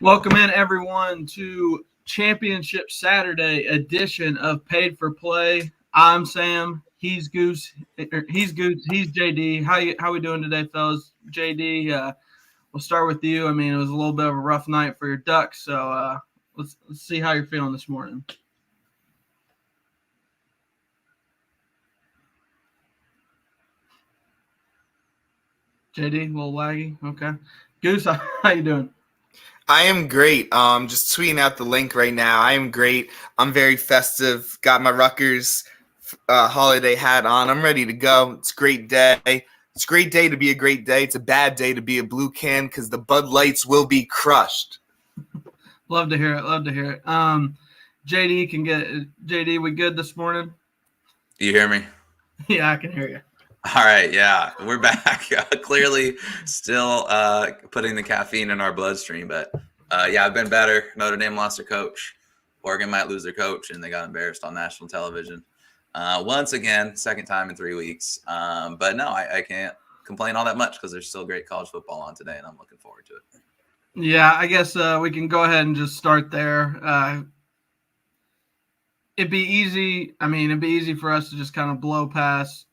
Welcome in, everyone, to Championship Saturday edition of Paid for Play. I'm Sam. He's Goose. He's JD. How we doing today, fellas? JD, we'll start with you. I mean, it was a little bit of a rough night for your Ducks, so let's see how you're feeling this morning. JD, a little laggy. Okay. Goose, how you doing? I am great. Just tweeting out the link right now. I am great. I'm very festive. Got my Rutgers holiday hat on. I'm ready to go. It's a great day. It's a great day to be a great day. It's a bad day to be a blue can because the Bud Lights will be crushed. Love to hear it. JD, we good this morning? You hear me? Yeah, I can hear you. All right, yeah, we're back. Clearly still putting the caffeine in our bloodstream, but yeah, I've been better. Notre Dame lost their coach. Oregon might lose their coach, and they got embarrassed on national television. Once again, second time in 3 weeks. But no, I can't complain all that much because there's still great college football on today, and I'm looking forward to it. Yeah, I guess we can go ahead and just start there. It'd be easy. I mean, it'd be easy for us to just kind of blow past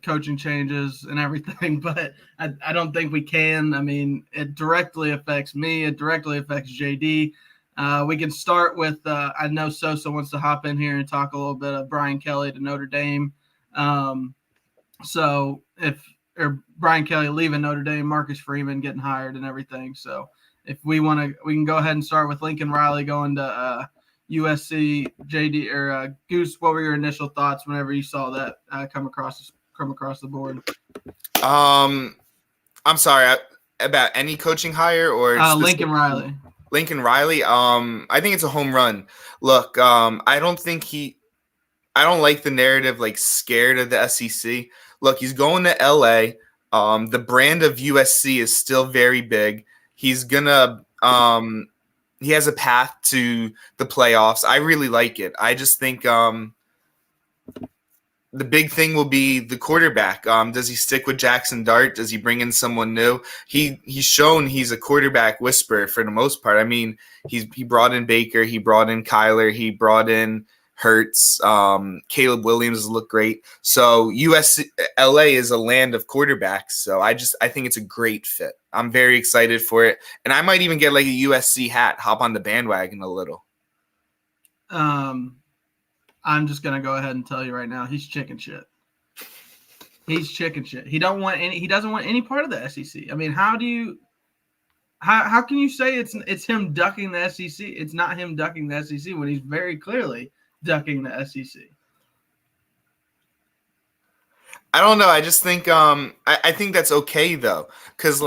coaching changes and everything, but I don't think we can. I mean, it directly affects me. It directly affects JD. We can start with, I know Sosa wants to hop in here and talk a little bit of Brian Kelly to Notre Dame. So Brian Kelly leaving Notre Dame, Marcus Freeman getting hired and everything. So if we want to, we can go ahead and start with Lincoln Riley going to USC. JD or Goose, what were your initial thoughts whenever you saw that come across the board? I'm sorry, about any coaching hire or Lincoln Riley. Lincoln Riley. I think it's a home run. Look, I don't like the narrative like scared of the SEC. Look, he's going to LA. The brand of USC is still very big. He's gonna he has a path to the playoffs. I really like it. I just think the big thing will be the quarterback. Does he stick with Jackson Dart? Does he bring in someone new? He's shown he's a quarterback whisperer for the most part. I mean, he brought in Baker, he brought in Kyler, he brought in Hurts. Caleb Williams looked great. So LA is a land of quarterbacks. So I think it's a great fit. I'm very excited for it. And I might even get like a USC hat, hop on the bandwagon a little. I'm just gonna go ahead and tell you right now, he's chicken shit. He's chicken shit. He doesn't want any part of the SEC. I mean, how can you say it's him ducking the SEC? It's not him ducking the SEC when he's very clearly ducking the SEC. I don't know. I just think I think that's okay though, because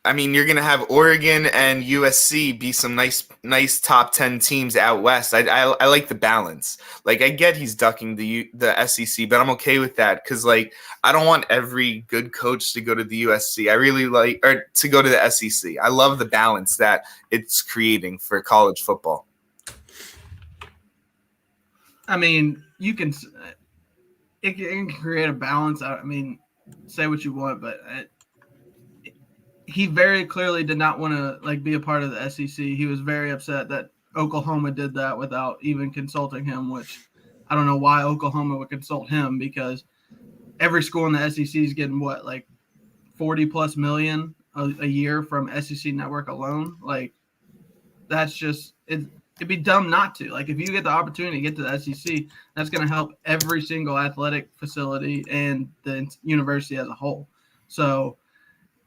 you're gonna have Oregon and USC be some nice top 10 teams out west. I like the balance. Like I get he's ducking the SEC, but I'm okay with that because I don't want every good coach to go to the USC. I really to go to the SEC. I love the balance that it's creating for college football. I mean, it can create a balance. I mean, say what you want, but he very clearly did not want to be a part of the SEC. He was very upset that Oklahoma did that without even consulting him, which I don't know why Oklahoma would consult him because every school in the SEC is getting what, like $40+ million a year from SEC Network alone. That's just it. It'd be dumb not to. If you get the opportunity to get to the SEC, that's going to help every single athletic facility and the university as a whole. So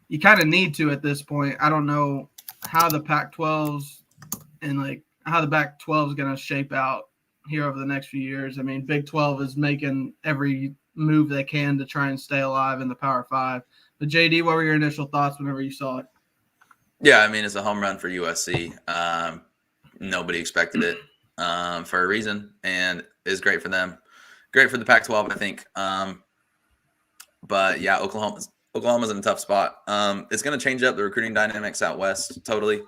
you kind of need to at this point. I don't know how the Pac-12s and how the Pac-12 is going to shape out here over the next few years. I mean, Big 12 is making every move they can to try and stay alive in the Power 5. But JD, what were your initial thoughts whenever you saw it? Yeah, I mean, it's a home run for USC. Nobody expected it for a reason, and it's great for them. Great for the Pac-12, I think. But yeah, Oklahoma's in a tough spot. It's going to change up the recruiting dynamics out west totally.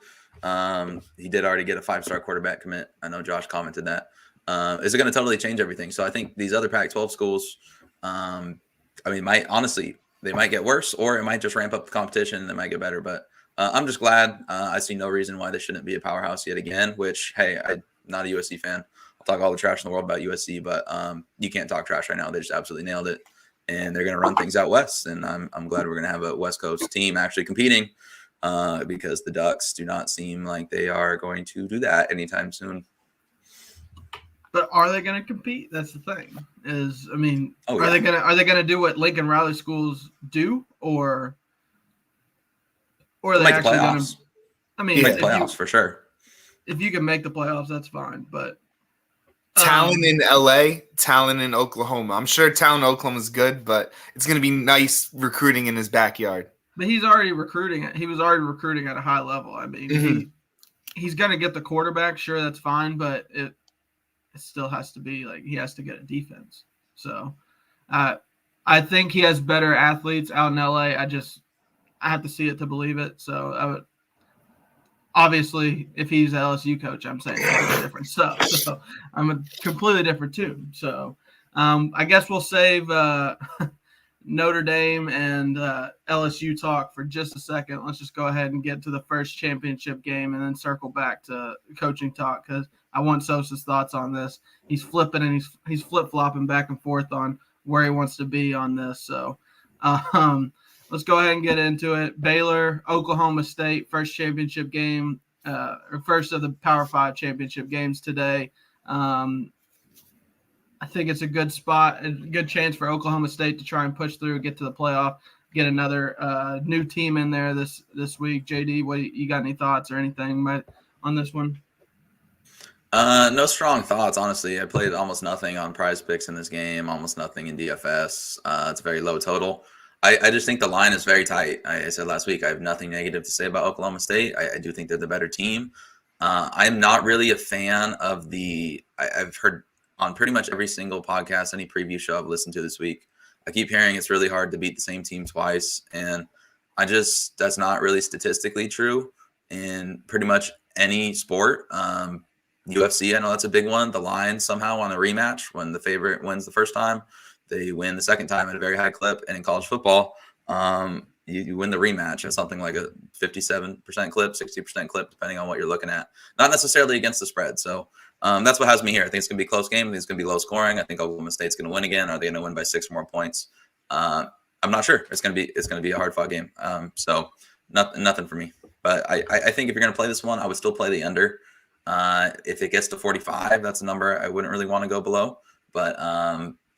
He did already get a 5-star quarterback commit. I know Josh commented that. Is it going to totally change everything? So I think these other Pac-12 schools, they might get worse, or it might just ramp up the competition and they might get better. But I'm just glad. I see no reason why they shouldn't be a powerhouse yet again, which, hey, I'm not a USC fan. I'll talk all the trash in the world about USC, but you can't talk trash right now. They just absolutely nailed it. And they're going to run things out west. And I'm glad we're going to have a West Coast team actually competing because the Ducks do not seem like they are going to do that anytime soon. But are they going to compete? That's the thing. Are yeah. they going to do what Lincoln Riley schools do, or are they Make the actually going playoffs. to? Make the playoffs for sure. If you can make the playoffs, that's fine. But talent in LA, talent in Oklahoma. I'm sure talent in Oklahoma is good, but it's going to be nice recruiting in his backyard. But he's already recruiting. He was already recruiting at a high level. He's going to get the quarterback. Sure, that's fine, but it still has to be like he has to get a defense. So I think he has better athletes out in LA. I have to see it to believe it. So I would obviously, if he's an LSU coach, I'm saying completely different stuff. So I'm a completely different tune. So I guess we'll save Notre Dame and LSU talk for just a second. Let's just go ahead and get to the first championship game and then circle back to coaching talk because I want Sosa's thoughts on this. He's flipping and he's flip-flopping back and forth on where he wants to be on this. So let's go ahead and get into it. Baylor, Oklahoma State, first championship game, or first of the Power 5 championship games today. I think it's a good spot, a good chance for Oklahoma State to try and push through, get to the playoff, get another new team in there this week. JD, what you got any thoughts or anything on this one? No strong thoughts, honestly. I played almost nothing on Prize Picks in this game, almost nothing in DFS. It's a very low total. I just think the line is very tight. I said last week I have nothing negative to say about Oklahoma State. I do think they're the better team. I'm not really a fan of I've heard on pretty much every single podcast, any preview show I've listened to this week, I keep hearing it's really hard to beat the same team twice. And that's not really statistically true in pretty much any sport. UFC, I know that's a big one. The line somehow on a rematch, when the favorite wins the first time, they win the second time at a very high clip. And in college football, you win the rematch at something like a 57% clip, 60% clip, depending on what you're looking at. Not necessarily against the spread. So that's what has me here. I think it's going to be a close game. I think it's going to be low scoring. I think Oklahoma State's going to win again. Are they going to win by 6 more points? I'm not sure. It's going to be a hard fought game. So nothing for me. But I think if you're going to play this one, I would still play the under. If it gets to 45, that's a number I wouldn't really want to go below. But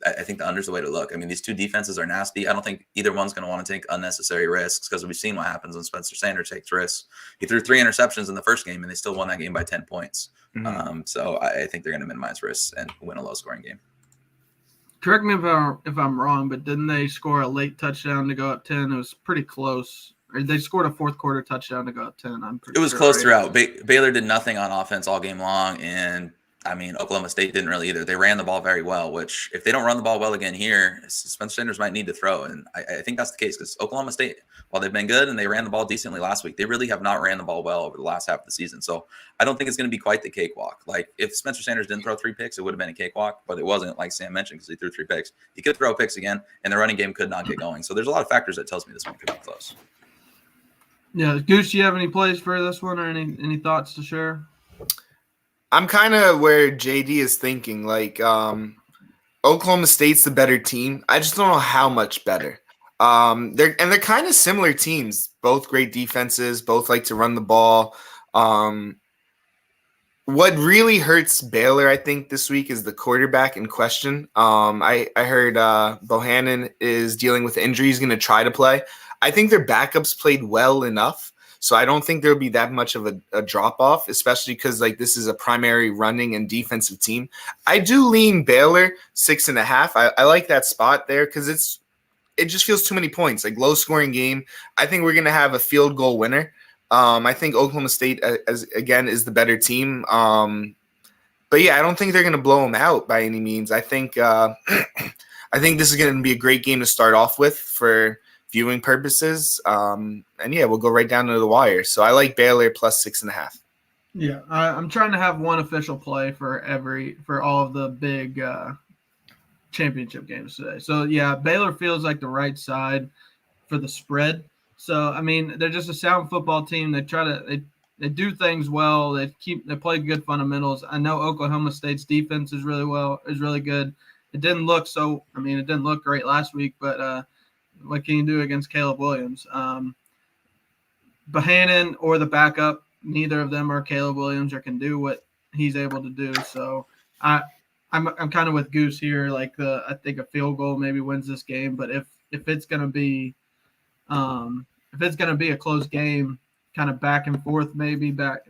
I think the under is the way to look. I mean, these two defenses are nasty. I don't think either one's going to want to take unnecessary risks because we've seen what happens when Spencer Sanders takes risks. He threw 3 interceptions in the first game, and they still won that game by 10 points. Mm-hmm. So I think they're going to minimize risks and win a low-scoring game. Correct me if I'm wrong, but didn't they score a late touchdown to go up 10? It was pretty close. Or they scored a fourth-quarter touchdown to go up 10. It was close throughout. Baylor did nothing on offense all game long, and I mean, Oklahoma State didn't really either. They ran the ball very well, which if they don't run the ball well again here, Spencer Sanders might need to throw. And I think that's the case because Oklahoma State, while they've been good and they ran the ball decently last week, they really have not ran the ball well over the last half of the season. So I don't think it's going to be quite the cakewalk. Like if Spencer Sanders didn't throw 3 picks, it would have been a cakewalk, but it wasn't, like Sam mentioned, because he threw 3 picks. He could throw picks again, and the running game could not get going. So there's a lot of factors that tells me this one could be close. Yeah. Goose, do you have any plays for this one or any thoughts to share? I'm kind of where JD is thinking. Like, Oklahoma State's the better team. I just don't know how much better. They're kind of similar teams. Both great defenses. Both like to run the ball. What really hurts Baylor, I think, this week is the quarterback in question. I heard Bohannon is dealing with injury. He's going to try to play. I think their backups played well enough. So I don't think there'll be that much of a drop-off, especially because like this is a primary running and defensive team. I do lean Baylor 6.5. I like that spot there because it just feels too many points, like low-scoring game. I think we're going to have a field goal winner. I think Oklahoma State, again, is the better team. But, yeah, I don't think they're going to blow them out by any means. I think I think this is going to be a great game to start off with for viewing purposes. And yeah, we'll go right down to the wire. So I like Baylor plus 6.5. Yeah, I'm trying to have one official play for all of the big championship games today. So yeah, Baylor feels like the right side for the spread. So I mean, they're just a sound football team. They do things well. They play good fundamentals. I know Oklahoma State's defense is really good. It didn't look great last week, but what can you do against Caleb Williams? Bohannon or the backup, neither of them are Caleb Williams or can do what he's able to do. So I'm kind of with Goose here. Like I think a field goal maybe wins this game, but if it's gonna be a close game, kind of back and forth, maybe back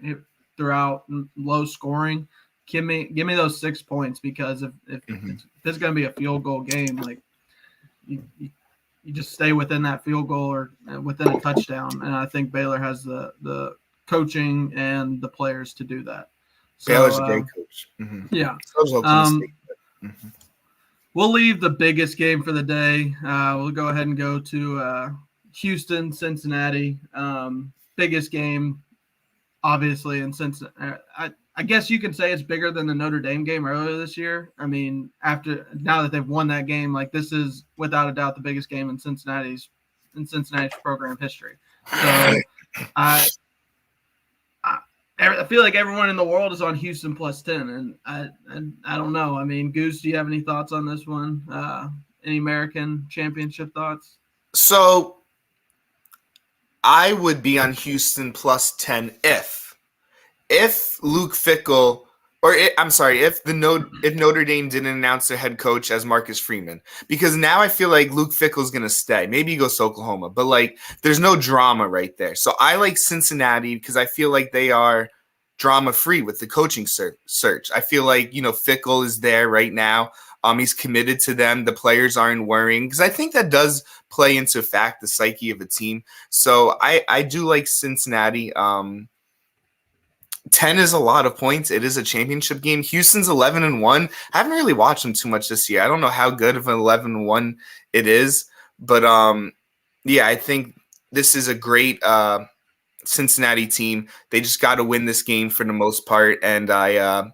throughout, low scoring, give me those 6 points, because if it's going to be a field goal game, like you just stay within that field goal or within a touchdown, and I think Baylor has the coaching and the players to do that. So, Baylor's a great coach. Yeah. Mm-hmm. We'll leave the biggest game for the day. We'll go ahead and go to Houston, Cincinnati. Biggest game, obviously, in Cincinnati. I guess you can say it's bigger than the Notre Dame game earlier this year. I mean, now that they've won that game, like, this is without a doubt the biggest game in Cincinnati's program history. So I feel like everyone in the world is on Houston +10, and I don't know. I mean, Goose, do you have any thoughts on this one? Any American Championship thoughts? So I would be on Houston +10 if Luke Fickell, if Notre Dame didn't announce their head coach as Marcus Freeman, because now I feel like Luke Fickell's going to stay. Maybe he goes to Oklahoma, but like there's no drama right there. So I like Cincinnati because I feel like they are drama free with the coaching search. I feel like, Fickell is there right now. He's committed to them. The players aren't worrying, because I think that does play into fact the psyche of a team. So I do like Cincinnati. 10 is a lot of points. It is a championship game. Houston's 11-1. I haven't really watched them too much this year. I don't know how good of an 11-1 it is, but I think this is a great Cincinnati team. They just got to win this game for the most part, and I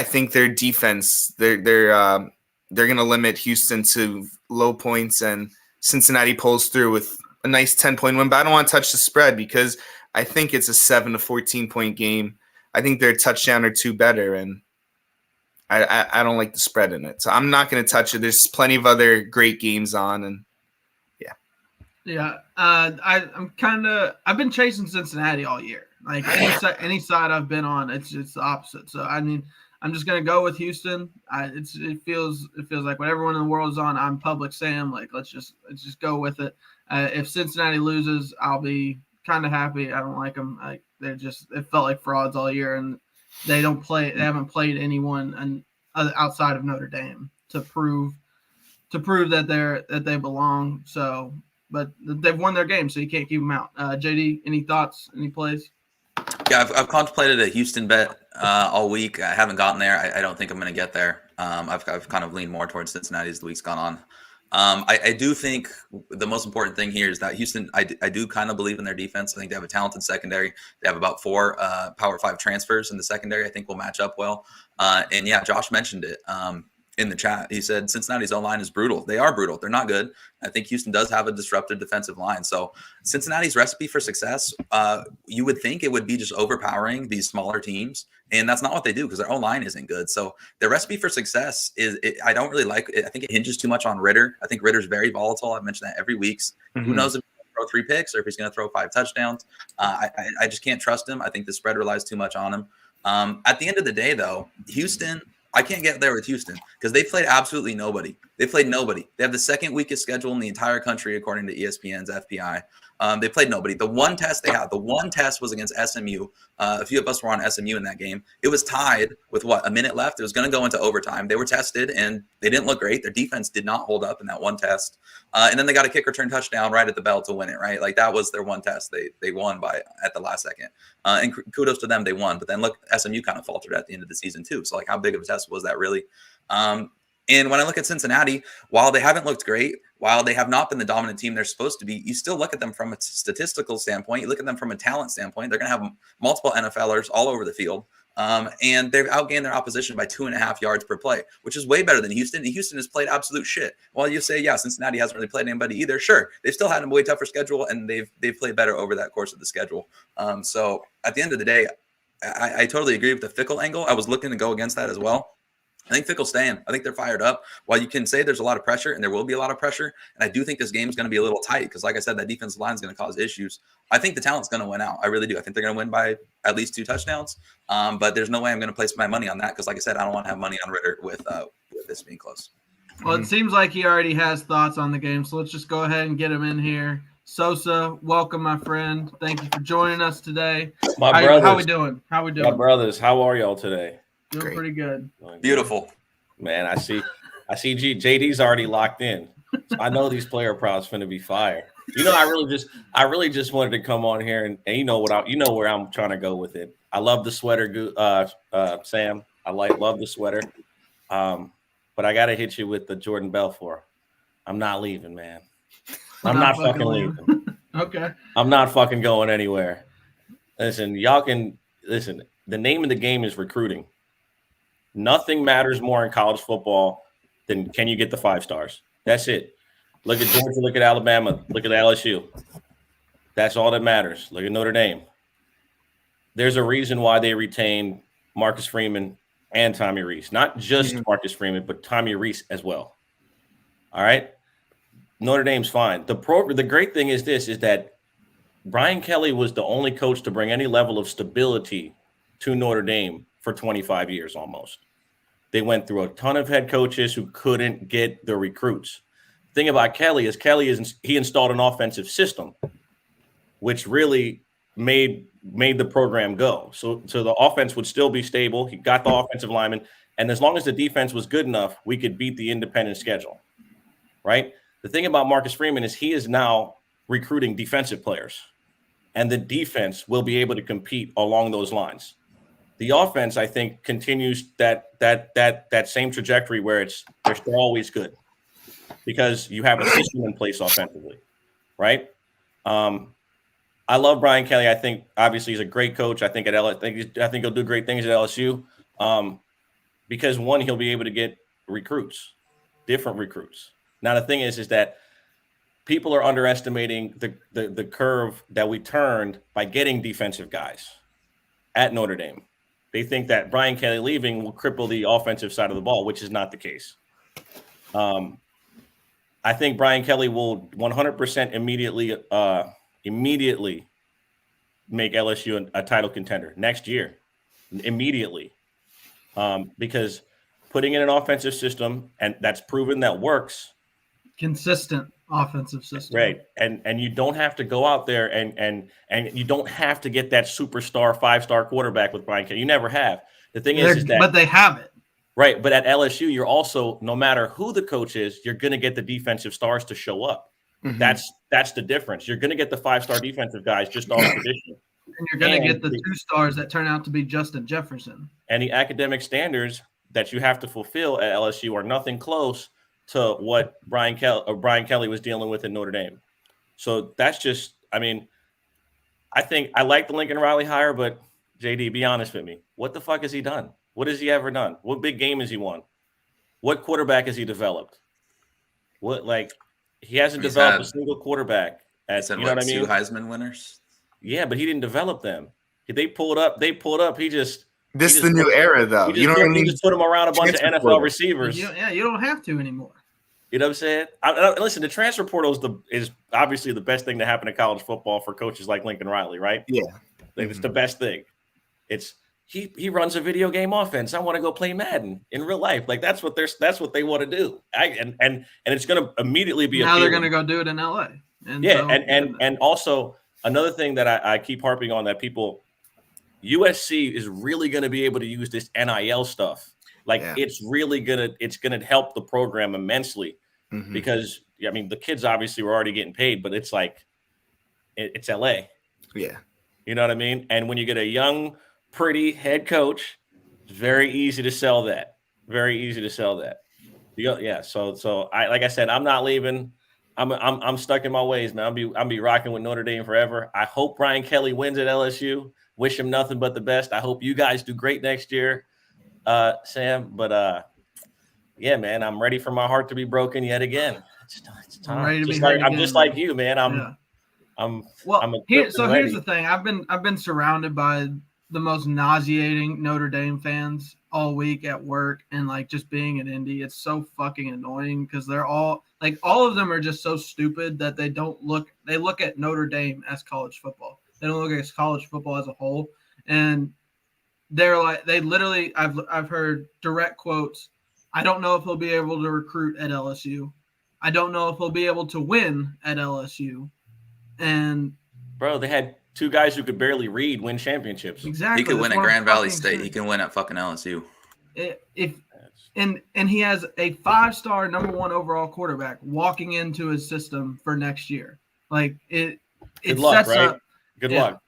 think their defense, they're going to limit Houston to low points, and Cincinnati pulls through with a nice 10-point win. But I don't want to touch the spread because I think it's a 7 to 14 point game. I think they're a touchdown or two better, and I don't like the spread in it. So I'm not going to touch it. There's plenty of other great games on, and yeah. I've been chasing Cincinnati all year. Like any side I've been on, it's the opposite. So I mean, I'm just gonna go with Houston. It feels like when everyone in the world is on, I'm Public Sam. Like let's just go with it. If Cincinnati loses, I'll be kind of happy. I don't like them. It felt like frauds all year, and they haven't played anyone outside of Notre Dame to prove that they belong. So, but they've won their game, so you can't keep them out. JD, any thoughts? Any plays? Yeah, I've contemplated a Houston bet all week. I haven't gotten there. I don't think I'm going to get there. I've kind of leaned more towards Cincinnati as the week's gone on. I do think the most important thing here is that Houston, I do kind of believe in their defense. I think they have a talented secondary. They have about 4 Power 5 transfers in the secondary. I think will match up well. And yeah, Josh mentioned it in the chat. He said Cincinnati's O-line is brutal. They are brutal. They're not good. I think Houston does have a disruptive defensive line. So Cincinnati's recipe for success, you would think it would be just overpowering these smaller teams. And that's not what they do because their O-line isn't good. So their recipe for success I don't really like it. I think it hinges too much on Ritter. I think Ritter's very volatile. I've mentioned that every week. Mm-hmm. Who knows if he's going to throw 3 picks or if he's going to throw 5 touchdowns. I just can't trust him. I think the spread relies too much on him. At the end of the day, though, Houston – I can't get there with Houston because they played absolutely nobody. They played nobody. They have the second weakest schedule in the entire country, according to ESPN's FPI. They played nobody. The one test they had, was against SMU. A few of us were on SMU in that game. It was tied with a minute left. It was going to go into overtime. They were tested and they didn't look great. Their defense did not hold up in that one test. And then they got a kick return touchdown right at the bell to win it, right? Like that was their one test. They won at the last second. And kudos to them, they won. But then look, SMU kind of faltered at the end of the season too. So like how big of a test was that really? And when I look at Cincinnati, while they haven't looked great, while they have not been the dominant team they're supposed to be, you still look at them from a statistical standpoint. You look at them from a talent standpoint. They're going to have multiple NFLers all over the field. And they've outgained their opposition by 2.5 yards per play, which is way better than Houston. And Houston has played absolute shit. While you say, yeah, Cincinnati hasn't really played anybody either. Sure, they've still had a way tougher schedule, and they've played better over that course of the schedule. So at the end of the day, I totally agree with the Fickle angle. I was looking to go against that as well. I think Fickle's staying. I think they're fired up. While you can say there's a lot of pressure, and there will be a lot of pressure, and I do think this game is going to be a little tight because, like I said, that defensive line is going to cause issues. I think the talent's going to win out. I really do. I think they're going to win by at least 2 touchdowns. But there's no way I'm going to place my money on that because, like I said, I don't want to have money on Ritter with this being close. Well, it seems like he already has thoughts on the game, so let's just go ahead and get him in here. Sosa, welcome, my friend. Thank you for joining us today. How we doing? My brothers, how are y'all today? Doing Great. pretty good. Beautiful. Man, I see JD's already locked in. So I know these player props finna be fire. You know, I really just wanted to come on here and you know where I'm trying to go with it. I love the sweater, Sam. I love the sweater. But I gotta hit you with the Jordan Belfort. I'm not leaving, man. I'm not fucking leaving. Okay. I'm not fucking going anywhere. Listen, the name of the game is recruiting. Nothing matters more in college football than can you get the 5 stars. That's it. Look at Georgia, look at Alabama, look at LSU. That's all that matters. Look at Notre Dame. There's a reason why they retained Marcus Freeman and Tommy Rees. Not just Marcus Freeman, but Tommy Rees as well. All right? Notre Dame's fine. The great thing is that Brian Kelly was the only coach to bring any level of stability to Notre Dame for 25 years almost. They went through a ton of head coaches who couldn't get the recruits. The thing about Kelly is he installed an offensive system, which really made the program go. So the offense would still be stable. He got the offensive lineman. And as long as the defense was good enough, we could beat the independent schedule, right? The thing about Marcus Freeman is he is now recruiting defensive players, and the defense will be able to compete along those lines. The offense, I think, continues that same trajectory where they're still always good because you have a system in place offensively, right? I love Brian Kelly. I think obviously he's a great coach. I think he'll do great things at LSU because one, he'll be able to get recruits, different recruits. Now the thing is that people are underestimating the curve that we turned by getting defensive guys at Notre Dame. They think that Brian Kelly leaving will cripple the offensive side of the ball, which is not the case. I think Brian Kelly will 100% immediately make LSU a title contender next year, immediately, because putting in an offensive system and that's proven that works. Consistent offensive system, right? And you don't have to go out there and you don't have to get that superstar 5-star quarterback with Brian Kelly. You never have. The thing is that, but they have it, right? But at LSU, you're also, no matter who the coach is, you're going to get the defensive stars to show up. Mm-hmm. That's the difference. You're going to get the 5-star defensive guys just off tradition, and you're going to get the 2 stars that turn out to be Justin Jefferson. And the academic standards that you have to fulfill at LSU are nothing close to what Brian Kelly was dealing with in Notre Dame. So that's just, I mean, I think I like the Lincoln Riley hire, but JD, be honest with me. What the fuck has he done? What has he ever done? What big game has he won? What quarterback has he developed? He hasn't developed a single quarterback. You know what I mean? 2 Heisman winners. Yeah, but he didn't develop them. They pulled up. He just. This is the new era, though. You know what I mean? He just put them around a bunch of NFL receivers. You don't have to anymore. You know what I'm saying? Listen, the transfer portal is obviously the best thing to happen to college football for coaches like Lincoln Riley, right? Yeah. It's the best thing. It's he runs a video game offense. I want to go play Madden in real life. Like that's what they want to do. And it's going to immediately be now they're going to go do it in LA. And also another thing that I keep harping on that USC is really going to be able to use this NIL stuff. It's really gonna help the program immensely because the kids obviously were already getting paid, but it's it's LA. Yeah. You know what I mean? And when you get a young, pretty head coach, it's very easy to sell that. Very easy to sell that. Yeah. So like I said, I'm not leaving. I'm stuck in my ways, man. I'll be rocking with Notre Dame forever. I hope Brian Kelly wins at LSU. Wish him nothing but the best. I hope you guys do great next year, Sam. But yeah, man, I'm ready for my heart to be broken yet again. It's time. I'm ready to be just hurt like again, I'm just man. like you, man. I'm here's equipped and ready. the thing. I've been surrounded by the most nauseating Notre Dame fans all week at work and like just being in Indy. It's so fucking annoying because they're all of them are just so stupid that they look at Notre Dame as college football. They don't look at college football as a whole. And they're like, they literally, I've heard direct quotes. I don't know if he'll be able to recruit at LSU. I don't know if he'll be able to win at LSU. And bro, they had two guys who could barely read win championships. Exactly. He could win at Grand Valley State. He can win at fucking LSU. And he has a 5-star number 1 overall quarterback walking into his system for next year. Like it luck, sets right? up. Good luck.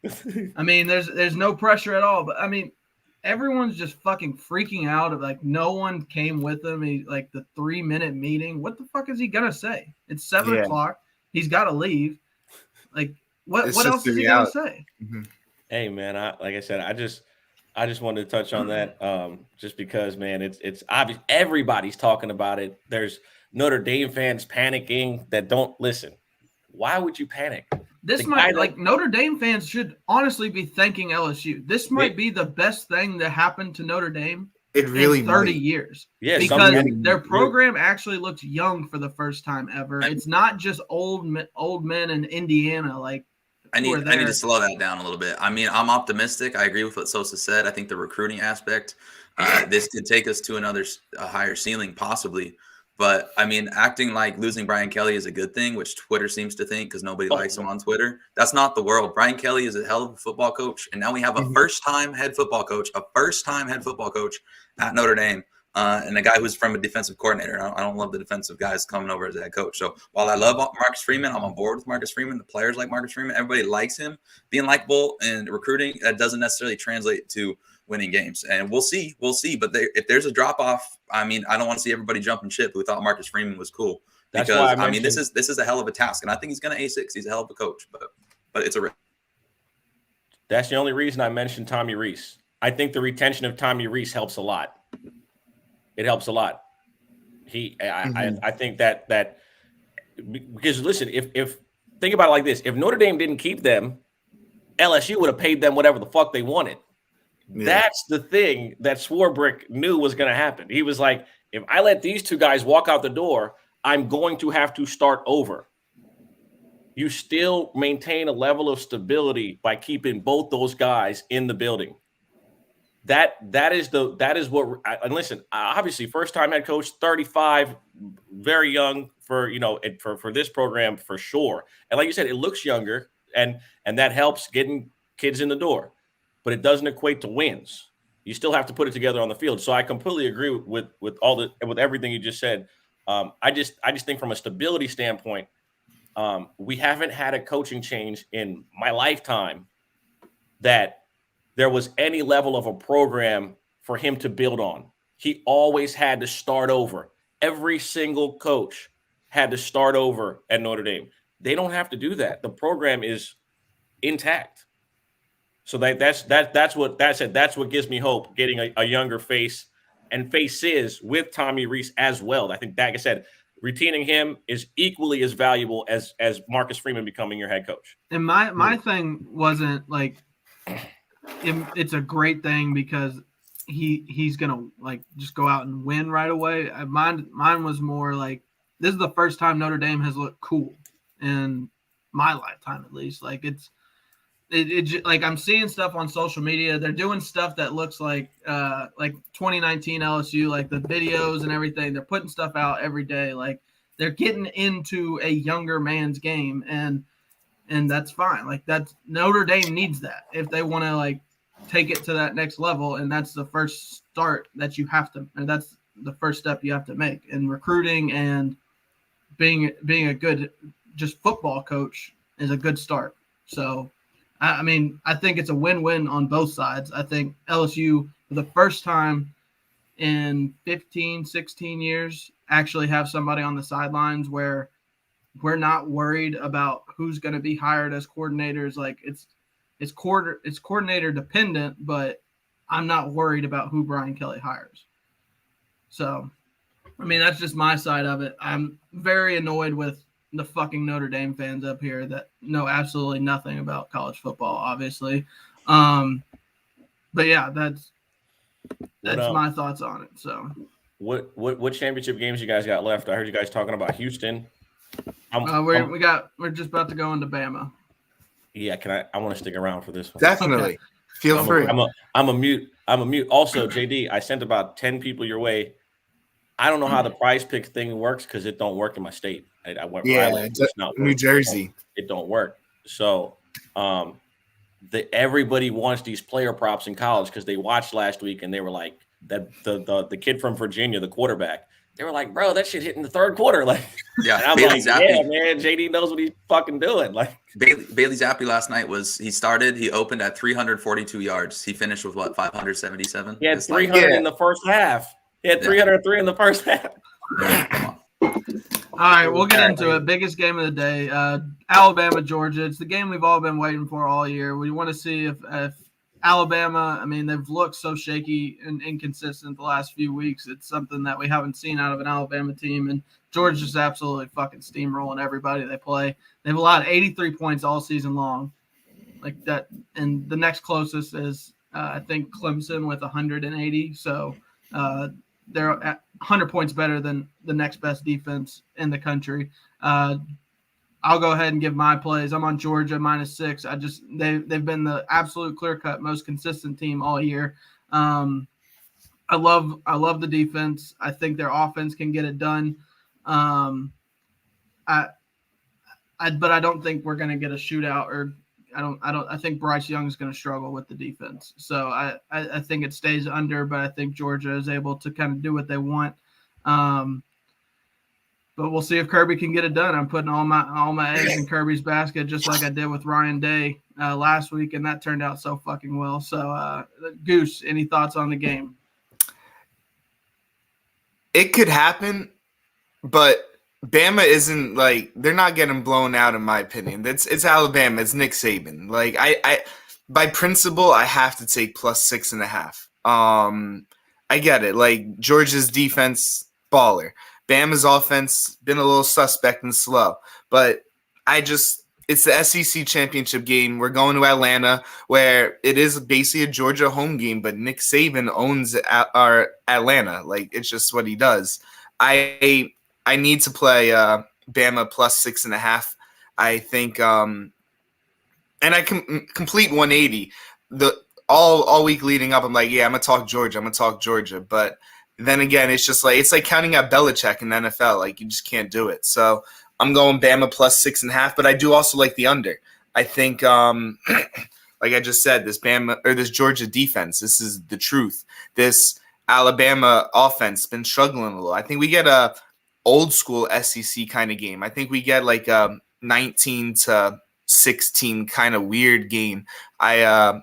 I mean, there's no pressure at all. But I mean, everyone's just fucking freaking out of like no one came with him. He like the 3-minute meeting. What the fuck is he gonna say? It's 7 o'clock. He's got to leave. Like what else is he gonna say? Mm-hmm. Hey man, like I said, I just wanted to touch on that just because, man, it's obvious. Everybody's talking about it. There's Notre Dame fans panicking that don't listen. Why would you panic? This might Notre Dame fans should honestly be thanking LSU. This might be the best thing that happened to Notre Dame in 30 years. Yeah, because their program actually looks young for the first time ever. It's not just old men in Indiana. Like I need to slow that down a little bit. I mean, I'm optimistic. I agree with what Sosa said. I think the recruiting aspect, this could take us to a higher ceiling possibly. But, I mean, acting like losing Brian Kelly is a good thing, which Twitter seems to think because nobody likes him on Twitter. That's not the world. Brian Kelly is a hell of a football coach, and now we have a first-time head football coach at Notre Dame, and a guy who's from a defensive coordinator. I don't love the defensive guys coming over as a head coach. So while I love Marcus Freeman, I'm on board with Marcus Freeman. The players like Marcus Freeman. Everybody likes him. Being likable and recruiting, that doesn't necessarily translate to winning games, and we'll see. But if there's a drop off, I mean, I don't want to see everybody jumping ship who thought Marcus Freeman was cool. Because I mean, this is a hell of a task, and I think he's going to A6. He's a hell of a coach, but it's a risk. That's the only reason I mentioned Tommy Rees. I think the retention of Tommy Rees helps a lot. It helps a lot. I think that because listen, if think about it like this, if Notre Dame didn't keep them, LSU would have paid them whatever the fuck they wanted. Yeah. That's the thing that Swarbrick knew was going to happen. He was like, if I let these two guys walk out the door, I'm going to have to start over. You still maintain a level of stability by keeping both those guys in the building. That is what. And listen, obviously, first time head coach, 35, very young for this program for sure. And like you said, it looks younger, and that helps getting kids in the door. But it doesn't equate to wins. You still have to put it together on the field. So I completely agree with everything you just said. I just think from a stability standpoint, we haven't had a coaching change in my lifetime that there was any level of a program for him to build on. He always had to start over. Every single coach had to start over at Notre Dame. They don't have to do that. The program is intact. So that's what gives me hope, getting a younger face and faces with Tommy Rees as well. I think, like I said, retaining him is equally as valuable as Marcus Freeman becoming your head coach. And my thing wasn't like it's a great thing because he's gonna like just go out and win right away. Mine was more like this is the first time Notre Dame has looked cool in my lifetime, at least. Like it's like I'm seeing stuff on social media. They're doing stuff that looks like 2019 LSU, like the videos and everything. They're putting stuff out every day. Like they're getting into a younger man's game, and that's fine. Like that's Notre Dame needs that if they want to like take it to that next level. And that's the first start that you have to, and that's the first step you have to make in recruiting, and being a good just football coach is a good start. So. I mean, I think it's a win-win on both sides. I think LSU, for the first time in 15, 16 years, actually have somebody on the sidelines where we're not worried about who's going to be hired as coordinators. Like it's coordinator dependent, but I'm not worried about who Brian Kelly hires. So, I mean, that's just my side of it. I'm very annoyed with the fucking Notre Dame fans up here that know absolutely nothing about college football, obviously. But yeah, that's my thoughts on it. So, what championship games you guys got left? I heard you guys talking about Houston. we're just about to go into Bama. Yeah, I want to stick around for this one. Definitely. Okay. Feel free. I'm a mute. Also, JD, I sent about 10 people your way. I don't know how the prize pick thing works because it don't work in my state. New Jersey. It don't work. So everybody wants these player props in college because they watched last week and they were like the kid from Virginia, the quarterback. They were like, bro, that shit hit in the third quarter. Like, yeah, and I'm Bailey like, Zappi. Yeah, man, JD knows what he's fucking doing. Like Bailey Zappi last night he opened at 342 yards. He finished with 577? He had 300 in the first half. He had 303 in the first half. Come on. All right, we'll get into it. Biggest game of the day, Alabama, Georgia. It's the game we've all been waiting for all year. We want to see if Alabama, I mean, they've looked so shaky and inconsistent the last few weeks. It's something that we haven't seen out of an Alabama team. And Georgia's absolutely fucking steamrolling everybody they play. They've allowed 83 points all season long. Like that. And the next closest is, I think, Clemson with 180. So they're at 100 points better than the next best defense in the country. I'll go ahead and give my plays. I'm on Georgia -6. They've been the absolute clear-cut most consistent team all year. I love the defense. I think their offense can get it done. But I don't think we're going to get a shootout, or I think Bryce Young is going to struggle with the defense. So I think it stays under, but I think Georgia is able to kind of do what they want. But we'll see if Kirby can get it done. I'm putting all my eggs in Kirby's basket, just like I did with Ryan Day last week, and that turned out so fucking well. So, Goose, any thoughts on the game? It could happen, but Bama isn't like they're not getting blown out in my opinion. It's Alabama. It's Nick Saban. Like I by principle I have to take +6.5. I get it. Like Georgia's defense baller. Bama's offense been a little suspect and slow, but it's the SEC championship game. We're going to Atlanta, where it is basically a Georgia home game, but Nick Saban owns our Atlanta. Like it's just what he does. I need to play Bama +6.5. I think, and I can complete 180. All week leading up, I'm like, yeah, I'm gonna talk Georgia, but. Then again, it's like counting out Belichick in the NFL. Like you just can't do it. So I'm going Bama +6.5, but I do also like the under. I think, like I just said, this Georgia defense. This is the truth. This Alabama offense been struggling a little. I think we get a old school SEC kind of game. I think we get like a 19-16 kind of weird game. I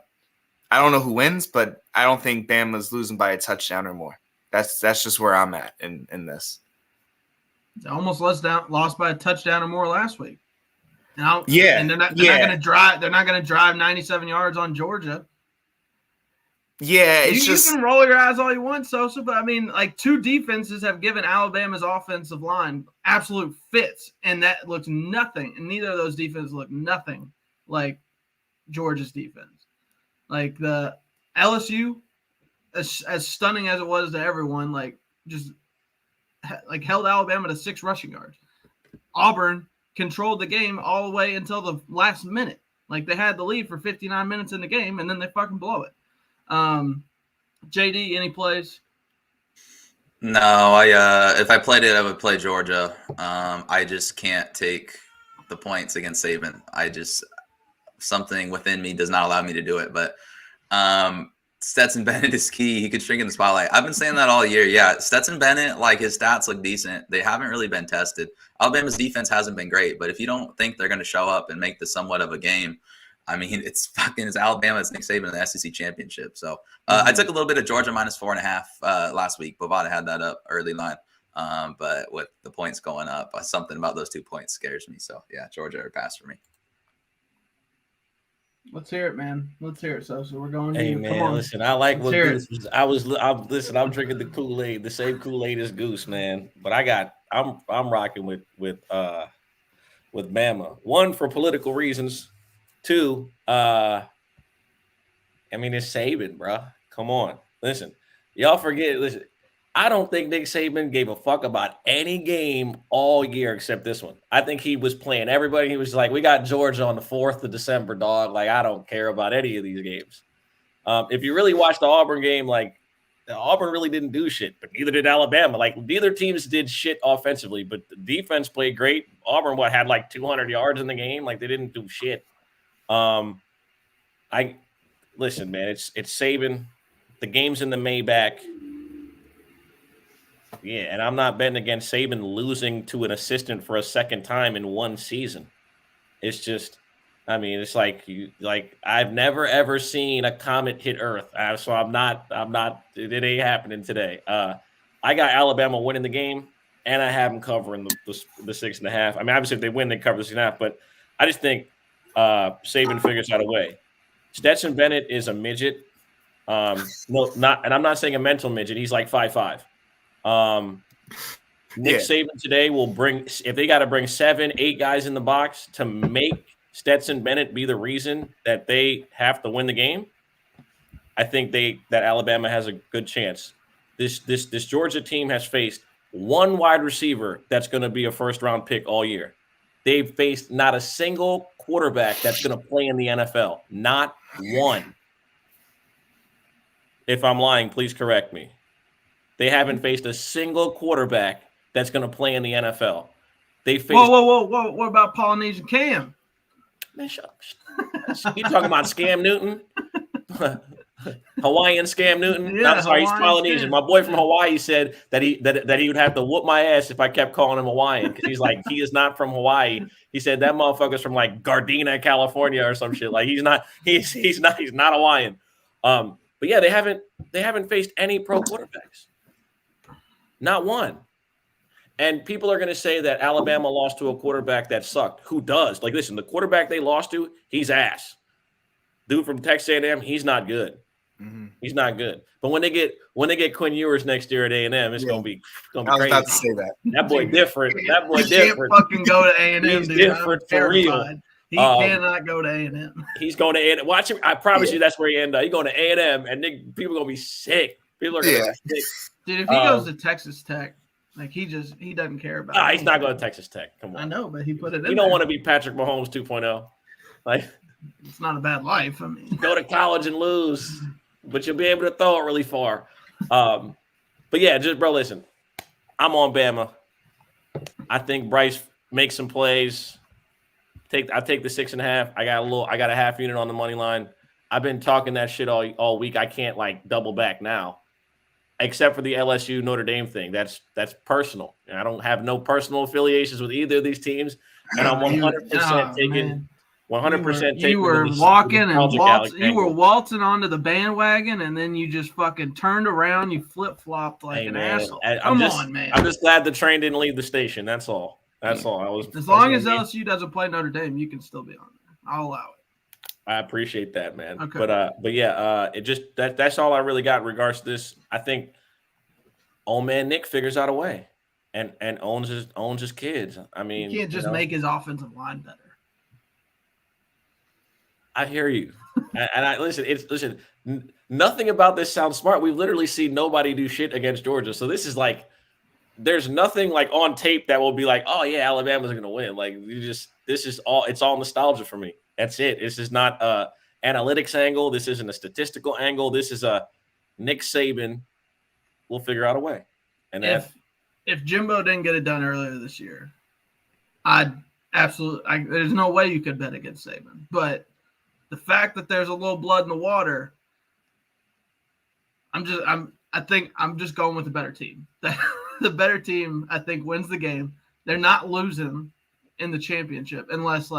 don't know who wins, but I don't think Bama's losing by a touchdown or more. That's just where I'm at in this. They almost lost by a touchdown or more last week. And they're not going to drive. They're not going to drive 97 yards on Georgia. Yeah, you can roll your eyes all you want, Sosa, but I mean, like two defenses have given Alabama's offensive line absolute fits, and that looks nothing. And neither of those defenses look nothing like Georgia's defense. Like the LSU. As stunning as it was to everyone, like just like held Alabama to 6 rushing yards. Auburn controlled the game all the way until the last minute. Like they had the lead for 59 minutes in the game, and then they fucking blow it. JD, any plays? No, if I played it, I would play Georgia. I just can't take the points against Saban. Something within me does not allow me to do it, but Stetson Bennett is key. He could string in the spotlight. I've been saying that all year. Yeah, Stetson Bennett, like his stats look decent. They haven't really been tested. Alabama's defense hasn't been great, but if you don't think they're going to show up and make this somewhat of a game, I mean, it's Alabama. It's Nick Saban in the SEC championship. So I took a little bit of Georgia -4.5 last week. Bovada had that up early line. But with the points going up, something about those 2 points scares me. So yeah, Georgia or pass for me. Let's hear it, man. Let's hear it. So we're going. Hey to man, come on. listen, I like Let's what hear Goose was. I'm drinking the Kool-Aid, the same Kool-Aid as Goose, man. But I'm rocking with Bama. One, for political reasons. Two, I mean, it's Saban, bro. Come on. Listen, y'all forget. Listen, I don't think Nick Saban gave a fuck about any game all year except this one. I think he was playing everybody. He was like, we got Georgia on the 4th of December, dog. Like, I don't care about any of these games. If you really watch the Auburn game, like, Auburn really didn't do shit, but neither did Alabama. Like, neither teams did shit offensively, but the defense played great. Auburn, had like 200 yards in the game? Like, they didn't do shit. Listen, man, it's Saban. The game's in the Maybach. Yeah, and I'm not betting against Saban losing to an assistant for a second time in one season. It's just, I mean, it's like I've never ever seen a comet hit Earth. So I'm not. It ain't happening today. I got Alabama winning the game, and I have them covering the 6.5. I mean, obviously, if they win, they cover the 6.5. But I just think Saban figures out a way. Stetson Bennett is a midget. And I'm not saying a mental midget. He's like 5'5". Nick Saban today will bring, if they got to bring 7-8 guys in the box to make Stetson Bennett be the reason that they have to win the game, I think that Alabama has a good chance. This Georgia team has faced one wide receiver that's going to be a first-round pick all year. They've faced not a single quarterback that's going to play in the NFL. Not one. If I'm lying, please correct me. They haven't faced a single quarterback that's going to play in the NFL. They faced. Whoa! What about Polynesian Cam? Man, shut up. You talking about Scam Newton? Hawaiian Scam Newton? Yeah, I'm sorry, he's Polynesian. Scam. My boy from Hawaii said that he would have to whoop my ass if I kept calling him Hawaiian, because he's like, he is not from Hawaii. He said that motherfucker's from like Gardena, California, or some shit. Like he's not Hawaiian. But yeah, they haven't faced any pro quarterbacks. Not one. And people are going to say that Alabama lost to a quarterback that sucked. Who does? Like, listen, the quarterback they lost to, he's ass. Dude from Texas A&M, he's not good. Mm-hmm. He's not good. But when they get Quinn Ewers next year at A&M, it's gonna be crazy. I was about to say that. That boy different. That boy different. Can't fucking go to A&M. He's dude. different for real. He cannot go to A&M. He's going to A&M. Watch him. I promise you, that's where he end up. He's going to A&M, and people are gonna be sick. People are gonna be sick. Dude, if he goes to Texas Tech, like he doesn't care about. He's not going to Texas Tech. Come on. I know, but he put it in. You don't want to be Patrick Mahomes 2.0. Like, it's not a bad life. I mean, go to college and lose, but you'll be able to throw it really far. But yeah, just bro, listen. I'm on Bama. I think Bryce makes some plays. I take the 6.5. I got a half unit on the money line. I've been talking that shit all week. I can't like double back now, except for the LSU Notre Dame thing. That's personal. And I don't have no personal affiliations with either of these teams, and I'm 100% taking. 100% taking. You were walking and waltzing. You were waltzing onto the bandwagon, and then you just fucking turned around. You flip flopped like an asshole. Come on, man. I'm just glad the train didn't leave the station. That's all. That's all. As long as LSU doesn't play Notre Dame, you can still be on there. I'll allow it. I appreciate that, man. Okay. But yeah, it just that's all I really got in regards to this. I think old man Nick figures out a way and owns his kids. I mean, you can't just make his offensive line better. I hear you, and I listen. Nothing about this sounds smart. We've literally seen nobody do shit against Georgia, so this is like, there's nothing like on tape that will be like, oh yeah, Alabama's going to win. Like it's all nostalgia for me. That's it. This is not a analytics angle. This isn't a statistical angle. This is a Nick Saban will figure out a way. And if Jimbo didn't get it done earlier this year, there's no way you could bet against Saban. But the fact that there's a little blood in the water, I think I'm just going with the better team. The better team, I think, wins the game. They're not losing in the championship unless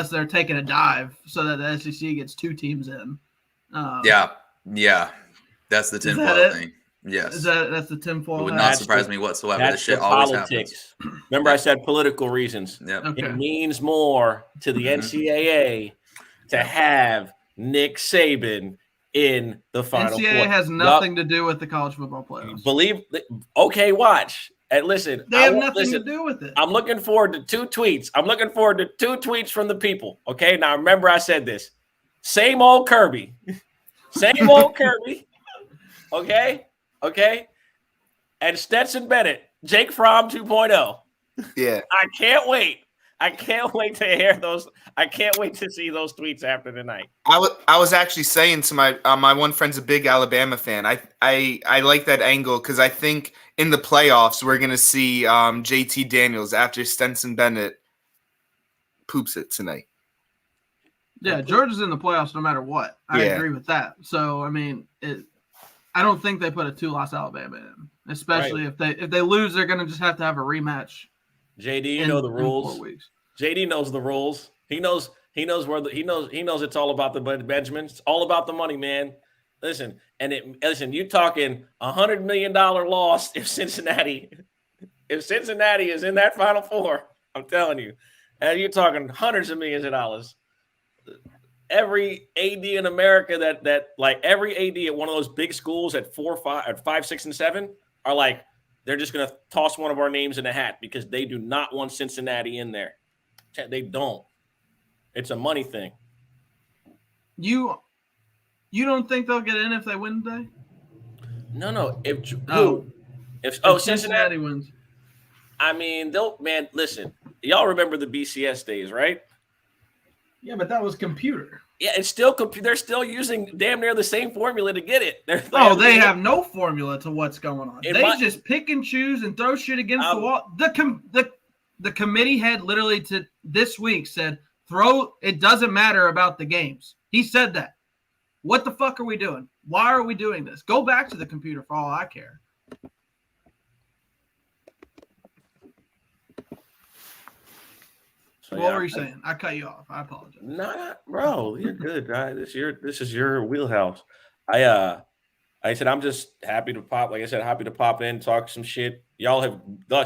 they're taking a dive so that the SEC gets two teams in. Yeah, that's the tinfoil thing. Yes. That's the tinfoil It would hat? not That's surprise the- me whatsoever. That's This shit the always happens. politics. Remember, I said political reasons. Yep. Okay. It means more to the Mhm. NCAA to Yep. have Nick Saban in the Final NCAA Four. has nothing to do with the college football playoffs. Okay, watch and listen. They have nothing to do with it. I'm looking forward to 2 tweets. I'm looking forward to 2 tweets from the people. Okay, now remember I said this. Same old Kirby. Same old Kirby. Okay. And Stetson Bennett, Jake Fromm 2.0. Yeah. I can't wait. I can't wait to hear those. I can't wait to see those tweets after tonight. I was actually saying to my one friend's a big Alabama fan. I like that angle because I think in the playoffs we're gonna see JT Daniels after Stetson Bennett poops it tonight. Yeah, Georgia's in the playoffs no matter what. I Yeah. agree with that. So I mean, I don't think they put a 2-loss Alabama in, especially if they lose, they're gonna just have to have a rematch. JD, you know the rules. 4 weeks. JD knows the rules. He knows where he knows it's all about the Benjamins. It's all about the money, man. Listen, you talking $100 million loss if Cincinnati is in that Final Four. I'm telling you, and you're talking hundreds of millions of dollars. Every AD in America that like every AD at one of those big schools at 4, 5, 6, and 7 are like, they're just gonna toss one of our names in a hat because they do not want Cincinnati in there. They don't. It's a money thing. You don't think they'll get in if they win today? No. If Cincinnati wins. I mean, listen. Y'all remember the BCS days, right? Yeah, but that was computer. Yeah, it's still they're still using damn near the same formula to get it. They have no formula to what's going on. They just pick and choose and throw shit against the wall. The committee head literally to this week said, it doesn't matter about the games. He said that. What the fuck are we doing? Why are we doing this? Go back to the computer for all I care. So, what were you saying? I cut you off. I apologize. Nah, bro, you're good. This is your wheelhouse. I said I'm just happy to pop. Like I said, happy to pop in, talk some shit. Y'all have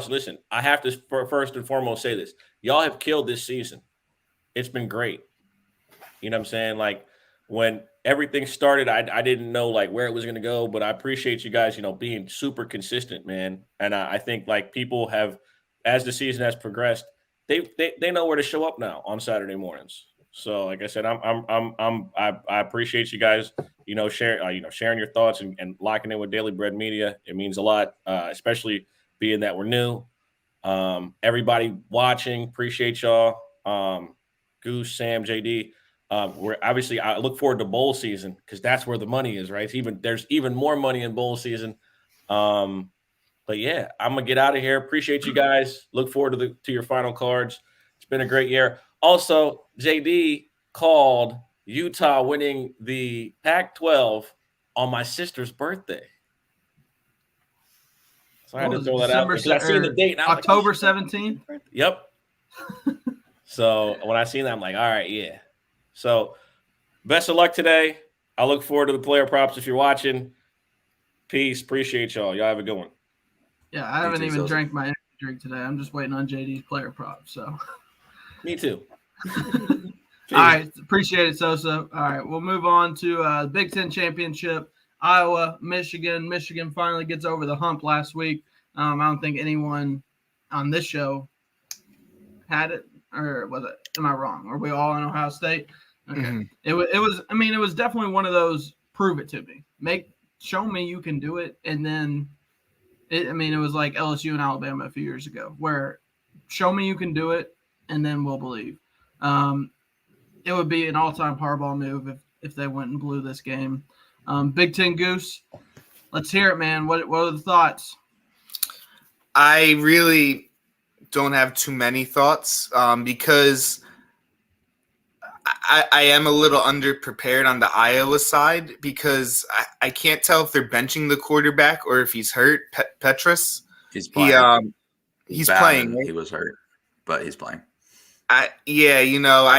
listen. I have to first and foremost say this. Y'all have killed this season. It's been great. You know what I'm saying? Like when everything started, I didn't know like where it was going to go, but I appreciate you guys, being super consistent, man. And I think like people have, as the season has progressed, they know where to show up now on Saturday mornings. So like I said, I appreciate you guys, sharing your thoughts and locking in with Daily Bread Media. It means a lot, especially being that we're new. Everybody watching, appreciate y'all. Goose, Sam, JD. We're obviously, I look forward to bowl season because that's where the money is, right? There's even more money in bowl season. But yeah, I'm gonna get out of here. Appreciate you guys. Look forward to your final cards. It's been a great year. Also, JD called Utah winning the Pac-12 on my sister's birthday. So I had to throw that out because I seen the date. And October 17th. Yep. So when I seen that, I'm like, all right, yeah. So best of luck today. I look forward to the player props if you're watching. Peace. Appreciate y'all. Y'all have a good one. Yeah, I haven't even drank my energy drink today. I'm just waiting on JD's player props. So me too. All right. Appreciate it, Sosa. All right. We'll move on to the Big Ten Championship. Iowa, Michigan. Michigan finally gets over the hump last week. I don't think anyone on this show had it, or was it? Am I wrong? Are we all in Ohio State? Okay. Mm-hmm. It was. I mean, it was definitely one of those. Prove it to me. Show me you can do it, and then. It was like LSU and Alabama a few years ago, where show me you can do it, and then we'll believe. It would be an all-time Harbaugh move if they went and blew this game. Big Ten Goose, let's hear it, man. What are the thoughts? I really don't have too many thoughts because I am a little underprepared on the Iowa side because I can't tell if they're benching the quarterback or if he's hurt. Petrus. He's playing. He's playing. Right? He was hurt, but he's playing. I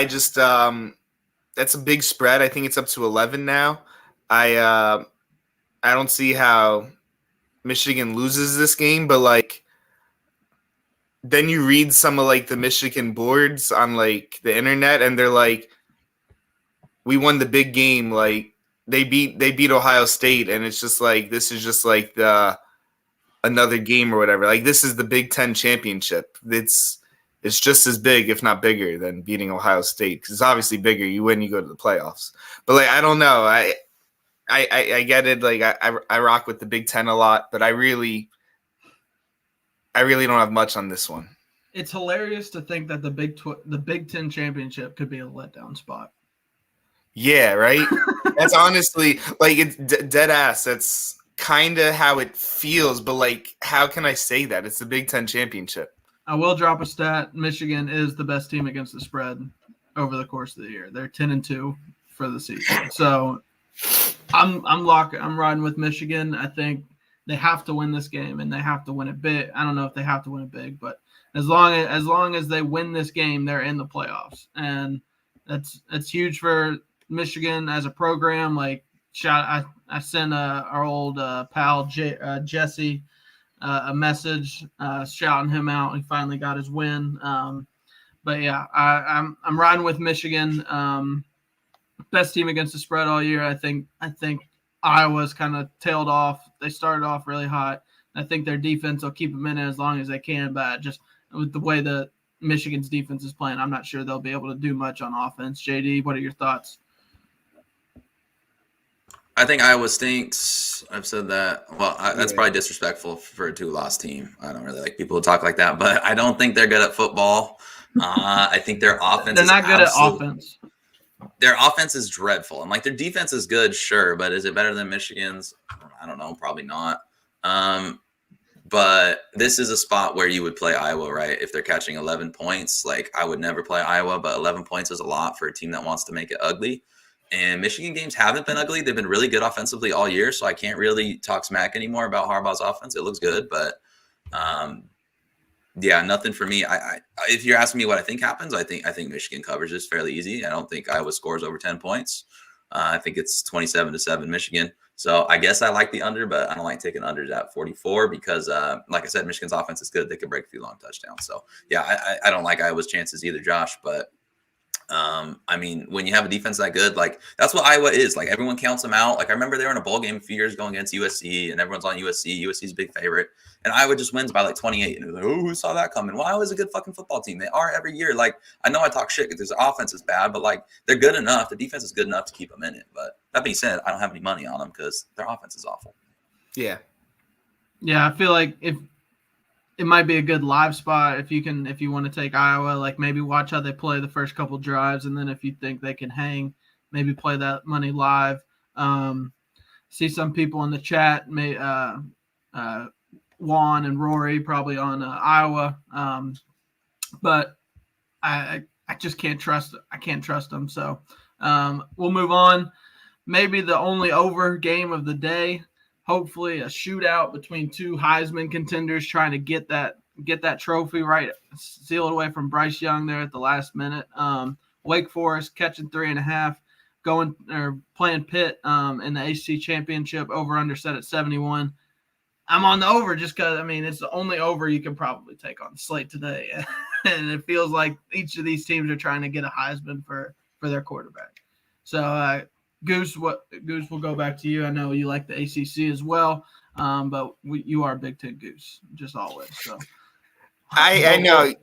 just that's a big spread. I think it's up to 11 now. I don't see how Michigan loses this game, but like then you read some of like the Michigan boards on like the internet, and they're like, we won the big game. Like they beat Ohio State, and it's just like this is just like the another game or whatever. Like this is the Big Ten championship. It's just as big, if not bigger, than beating Ohio State, because it's obviously bigger. You win, you go to the playoffs. But like I don't know. I get it. Like I rock with the Big Ten a lot, but I really don't have much on this one. It's hilarious to think that the Big Ten championship could be a letdown spot. Yeah, right. That's honestly like it's dead ass. That's kind of how it feels. But like, how can I say that? It's the Big Ten championship. I will drop a stat. Michigan is the best team against the spread over the course of the year. They're 10-2 for the season. So I'm riding with Michigan. I think they have to win this game, and they have to win it big. I don't know if they have to win it big, but as long as they win this game, they're in the playoffs, and that's huge for Michigan as a program. Like I sent our old pal Jesse a message shouting him out. He finally got his win. But yeah, I'm riding with Michigan. Best team against the spread all year. I think Iowa's kind of tailed off. They started off really hot. I think their defense will keep them in it as long as they can. But just with the way that Michigan's defense is playing, I'm not sure they'll be able to do much on offense. JD, what are your thoughts? I think Iowa stinks. I've said that. Well, that's probably disrespectful for a 2-loss team. I don't really like people who talk like that, but I don't think they're good at football. I think their offense they're not good at offense. Their offense is dreadful. And like their defense is good, sure, but is it better than Michigan's? I don't know, probably not. But this is a spot where you would play Iowa, right? If they're catching 11 points, like I would never play Iowa, but 11 points is a lot for a team that wants to make it ugly. And Michigan games haven't been ugly. They've been really good offensively all year, so I can't really talk smack anymore about Harbaugh's offense. It looks good, but yeah, nothing for me. If you're asking me what I think happens, I think Michigan covers this fairly easy. I don't think Iowa scores over 10 points. I think it's 27-7 Michigan. So I guess I like the under, but I don't like taking unders at 44 because, like I said, Michigan's offense is good. They could break a few long touchdowns. So yeah, I don't like Iowa's chances either, Josh, but I mean, when you have a defense that good, like that's what Iowa is. Like everyone counts them out. Like I remember they were in a bowl game a few years ago against USC, and everyone's on USC. USC's a big favorite, and Iowa just wins by like 28. And it was like, oh, who saw that coming? Well, Iowa's a good fucking football team. They are every year. Like I know I talk shit because their offense is bad, but like they're good enough. The defense is good enough to keep them in it. But that being said, I don't have any money on them because their offense is awful. Yeah. Yeah, I feel like if it might be a good live spot if you want to take Iowa, like maybe watch how they play the first couple drives, and then if you think they can hang, maybe play that money live. See some people in the chat, Juan and Rory probably on Iowa, but I just can't trust. I can't trust them. So we'll move on. Maybe the only over game of the day. Hopefully a shootout between two Heisman contenders trying to get that trophy right, seal it away from Bryce Young there at the last minute. Wake Forest catching 3.5, playing Pitt in the ACC championship, over under set at 71. I'm on the over just because, I mean, it's the only over you can probably take on the slate today. And it feels like each of these teams are trying to get a Heisman for their quarterback. So, Goose, we'll go back to you. I know you like the ACC as well, but you are a Big Ten Goose, just always. So I know.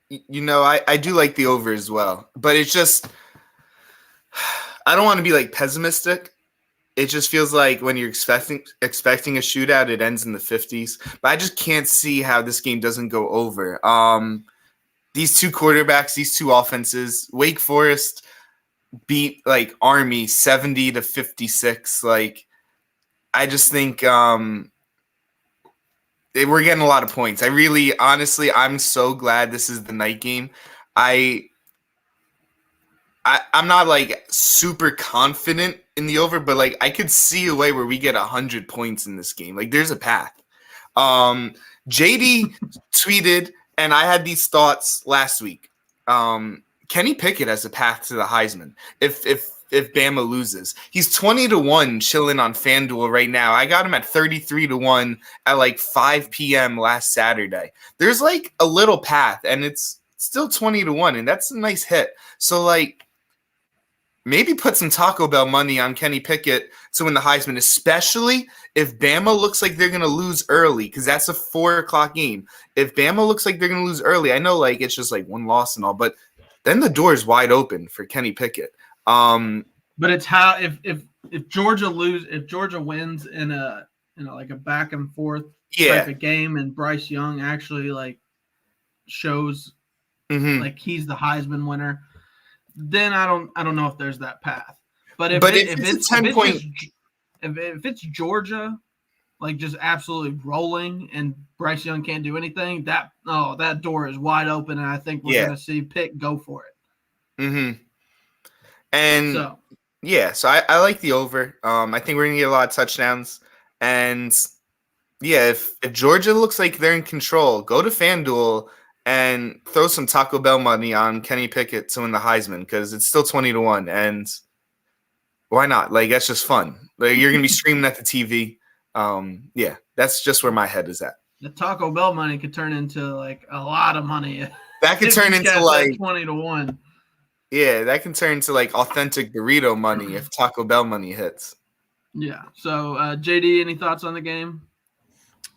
You know, I do like the over as well, but it's just I don't want to be like pessimistic. It just feels like when you're expecting a shootout, it ends in the 50s. But I just can't see how this game doesn't go over. These two quarterbacks, these two offenses, Wake Forest beat like Army 70-56. Like I just think we're getting a lot of points. I really, honestly, I'm so glad this is the night game. I'm not like super confident in the over, but like I could see a way where we get 100 points in this game. Like there's a path. JD tweeted, and I had these thoughts last week. Kenny Pickett has a path to the Heisman. If if Bama loses. He's 20-1 chilling on FanDuel right now. I got him at 33-1 at like 5 p.m. last Saturday. There's like a little path, and it's still 20-1, and that's a nice hit. So like maybe put some Taco Bell money on Kenny Pickett to win the Heisman, especially if Bama looks like they're going to lose early, because that's a 4 o'clock game. If Bama looks like they're going to lose early, I know like it's just like one loss and all, but then the door is wide open for Kenny Pickett. But it's how if Georgia wins in a like a back and forth type of game, and Bryce Young actually like shows like he's the Heisman winner, then I don't know if there's that path. But if it's Georgia like just absolutely rolling and Bryce Young can't do anything, that door is wide open, and I think we're going to see Pitt go for it. Mm-hmm. And so I like the over. I think we're going to get a lot of touchdowns. And yeah, if Georgia looks like they're in control, go to FanDuel and throw some Taco Bell money on Kenny Pickett to win the Heisman, because it's still 20-1. And why not? Like, that's just fun. Like, you're going to be streaming at the TV. Yeah, that's just where my head is at. The Taco Bell money could turn into like a lot of money. That could turn into like 20-1. Yeah, that can turn into like authentic burrito money if Taco Bell money hits. Yeah. So, JD, any thoughts on the game?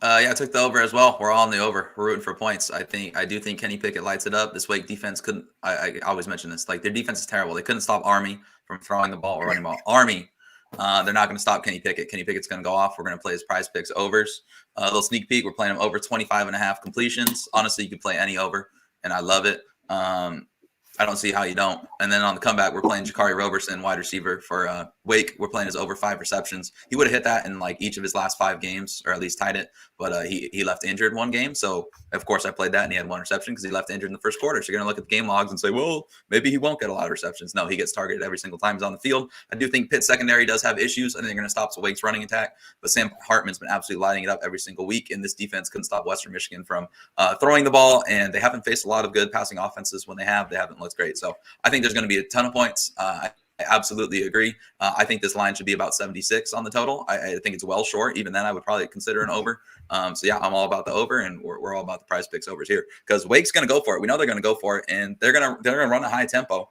Yeah, I took the over as well. We're all on the over. We're rooting for points. I do think Kenny Pickett lights it up. This Wake defense couldn't. I always mention this. Like, their defense is terrible. They couldn't stop Army from throwing the ball or running the ball. Army. They're not going to stop Kenny Pickett. Kenny Pickett's going to go off. We're going to play his prize picks overs. A little sneak peek. We're playing him over 25.5 completions. Honestly, you can play any over, and I love it. I don't see how you don't. And then on the comeback, we're playing Jakari Roberson, wide receiver for Wake. We're playing his over 5 receptions. He would have hit that in like each of his last 5 games, or at least tied it. But he left injured one game. So, of course, I played that, and he had 1 reception because he left injured in the first quarter. So you're going to look at the game logs and say, well, maybe he won't get a lot of receptions. No, he gets targeted every single time he's on the field. I do think Pitt's secondary does have issues. I think they're going to stop Wake's running attack. But Sam Hartman's been absolutely lighting it up every single week, and this defense couldn't stop Western Michigan from throwing the ball, and they haven't faced a lot of good passing offenses. When they haven't looked great. So I think there's going to be a ton of points. I absolutely agree. I think this line should be about 76 on the total. I think it's well short. Even then, I would probably consider an over. So yeah, I'm all about the over, and we're all about the prize picks overs here, because Wake's going to go for it. We know they're going to go for it, and they're going to run a high tempo.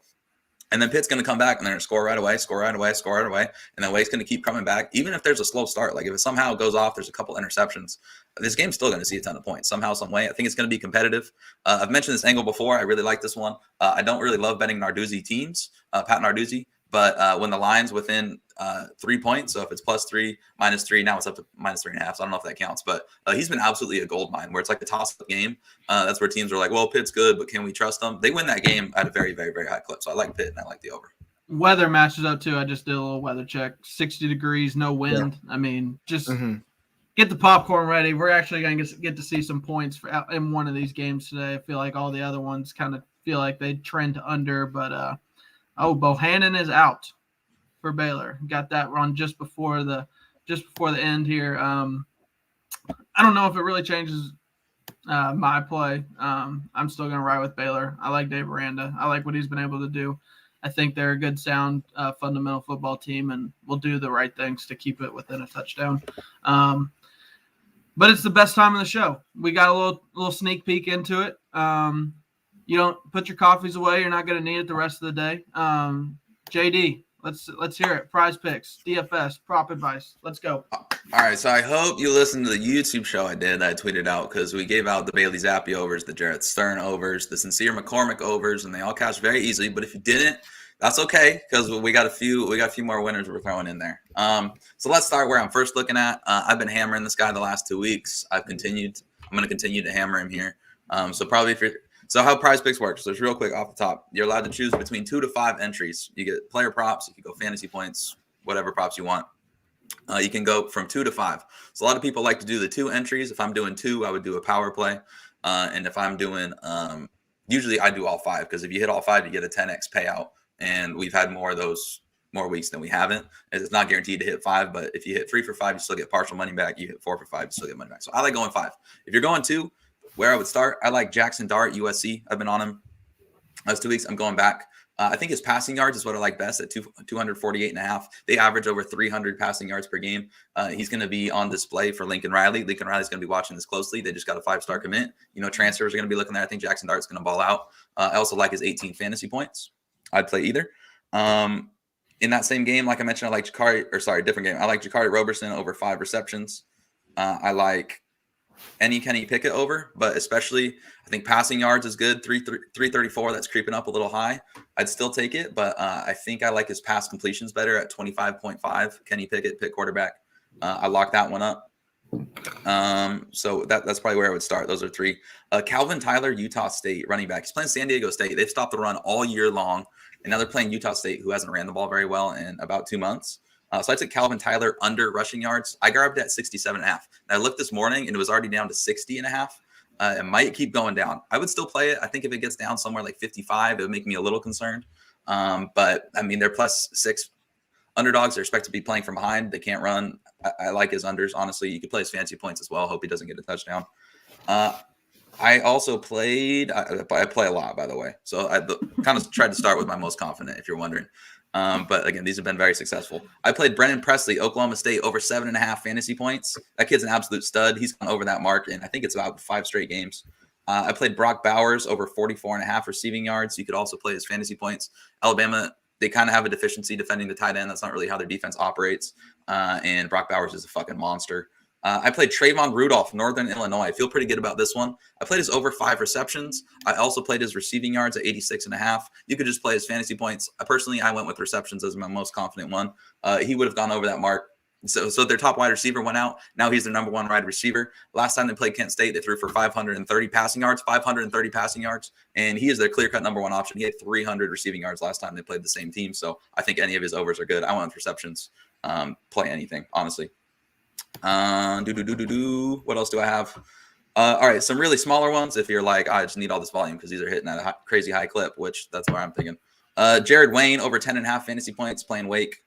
And then Pitt's going to come back, and they're going to score right away. And then Wake's going to keep coming back, even if there's a slow start. Like if it somehow goes off, there's a couple interceptions, this game's still going to see a ton of points somehow, some way. I think it's going to be competitive. I've mentioned this angle before. I really like this one. I don't really love betting Narduzzi teams, Pat Narduzzi. But when the line's within 3 points, so if it's +3, -3, now it's up to -3.5. So I don't know if that counts. But he's been absolutely a gold mine, where it's like the toss-up game. That's where teams are like, well, Pitt's good, but can we trust them? They win that game at a very, very, very high clip. So I like Pitt, and I like the over. Weather matches up, too. I just did a little weather check. 60 degrees, no wind. Yeah. I mean, just get the popcorn ready. We're actually going to get to see some points in one of these games today. I feel like all the other ones kind of feel like they trend under, but Bohannon is out for Baylor. Got that run just before the end here. I don't know if it really changes my play. I'm still going to ride with Baylor. I like Dave Aranda. I like what he's been able to do. I think they're a good, sound, fundamental football team, and will do the right things to keep it within a touchdown. But it's the best time of the show. We got a little sneak peek into it. You don't put your coffees away. You're not going to need it the rest of the day. JD, let's hear it. Prize picks, DFS, prop advice. Let's go. All right. So I hope you listened to the YouTube show I did that I tweeted out, because we gave out the Bailey Zappi overs, the Jarrett Stern overs, the Sincere McCormick overs, and they all cashed very easily. But if you didn't, that's okay, because we got a few more winners we're throwing in there. So let's start where I'm first looking at. I've been hammering this guy the last 2 weeks. I'm going to continue to hammer him here. So how prize picks work. So it's real quick off the top. You're allowed to choose between 2 to 5 entries. You get player props. You can go fantasy points, whatever props you want. You can go from 2 to 5. So a lot of people like to do the 2 entries. If I'm doing 2, I would do a power play. And if I'm doing, usually I do all 5, because if you hit all 5, you get a 10x payout. And we've had more weeks than we haven't. It's not guaranteed to hit 5, but if you hit 3 for 5, you still get partial money back. You hit 4 for 5, you still get money back. So I like going 5. If you're going 2, where I would start, I like Jackson Dart, USC. I've been on him. Last 2 weeks, I'm going back. I think his passing yards is what I like best at 248.5. They average over 300 passing yards per game. He's going to be on display for Lincoln Riley. Lincoln Riley's going to be watching this closely. They just got a 5-star commit. Transfers are going to be looking there. I think Jackson Dart's going to ball out. I also like his 18 fantasy points. I'd play either. In that same game, like I mentioned, I like different game. I like Jakari Roberson over 5 receptions. I like any Kenny Pickett over, but especially I think passing yards is good. 334, that's creeping up a little high. I'd still take it, but I think I like his pass completions better at 25.5. Kenny Pickett, Pitt quarterback. I locked that one up. So that's probably where I would start. Those are 3. Calvin Tyler, Utah State running back. He's playing San Diego State. They've stopped the run all year long, and now they're playing Utah State, who hasn't ran the ball very well in about 2 months. So I took Calvin Tyler under rushing yards. I grabbed it at 67.5. And I looked this morning, and it was already down to 60.5. It might keep going down. I would still play it. I think if it gets down somewhere like 55, it would make me a little concerned. But, I mean, they're +6 underdogs. They're expected to be playing from behind. They can't run. I like his unders, honestly. You could play his fancy points as well. Hope he doesn't get a touchdown. I also played – I play a lot, by the way. So I kind of tried to start with my most confident, if you're wondering. But again, these have been very successful. I played Brennan Presley, Oklahoma State, over 7.5 fantasy points. That kid's an absolute stud. He's gone over that mark, and I think it's about 5 straight games. I played Brock Bowers over 44.5 receiving yards. You could also play his fantasy points. Alabama, they kind of have a deficiency defending the tight end. That's not really how their defense operates. And Brock Bowers is a fucking monster. I played Trayvon Rudolph, Northern Illinois. I feel pretty good about this one. I played his over 5 receptions. I also played his receiving yards at 86.5. You could just play his fantasy points. Personally, I went with receptions as my most confident one. He would have gone over that mark. So their top wide receiver went out. Now he's their number 1 wide receiver. Last time they played Kent State, they threw for 530 passing yards, and he is their clear-cut number 1 option. He had 300 receiving yards last time they played the same team, so I think any of his overs are good. I went with receptions. Play anything, honestly. What else do I have? All right, some really smaller ones. If you're like, I just need all this volume because these are hitting at a crazy high clip, which that's where I'm thinking. Jared Wayne over 10.5 fantasy points playing Wake,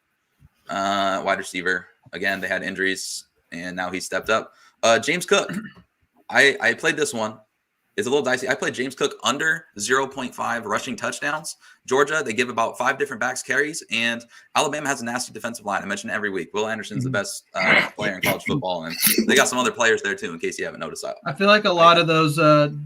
wide receiver. Again, they had injuries and now he stepped up. James Cook, I played this one. It's a little dicey. I played James Cook under 0.5 rushing touchdowns. Georgia, they give about 5 different backs carries, and Alabama has a nasty defensive line. I mention it every week. Will Anderson's the best player in college football, and they got some other players there too, in case you haven't noticed that. I feel like a lot of those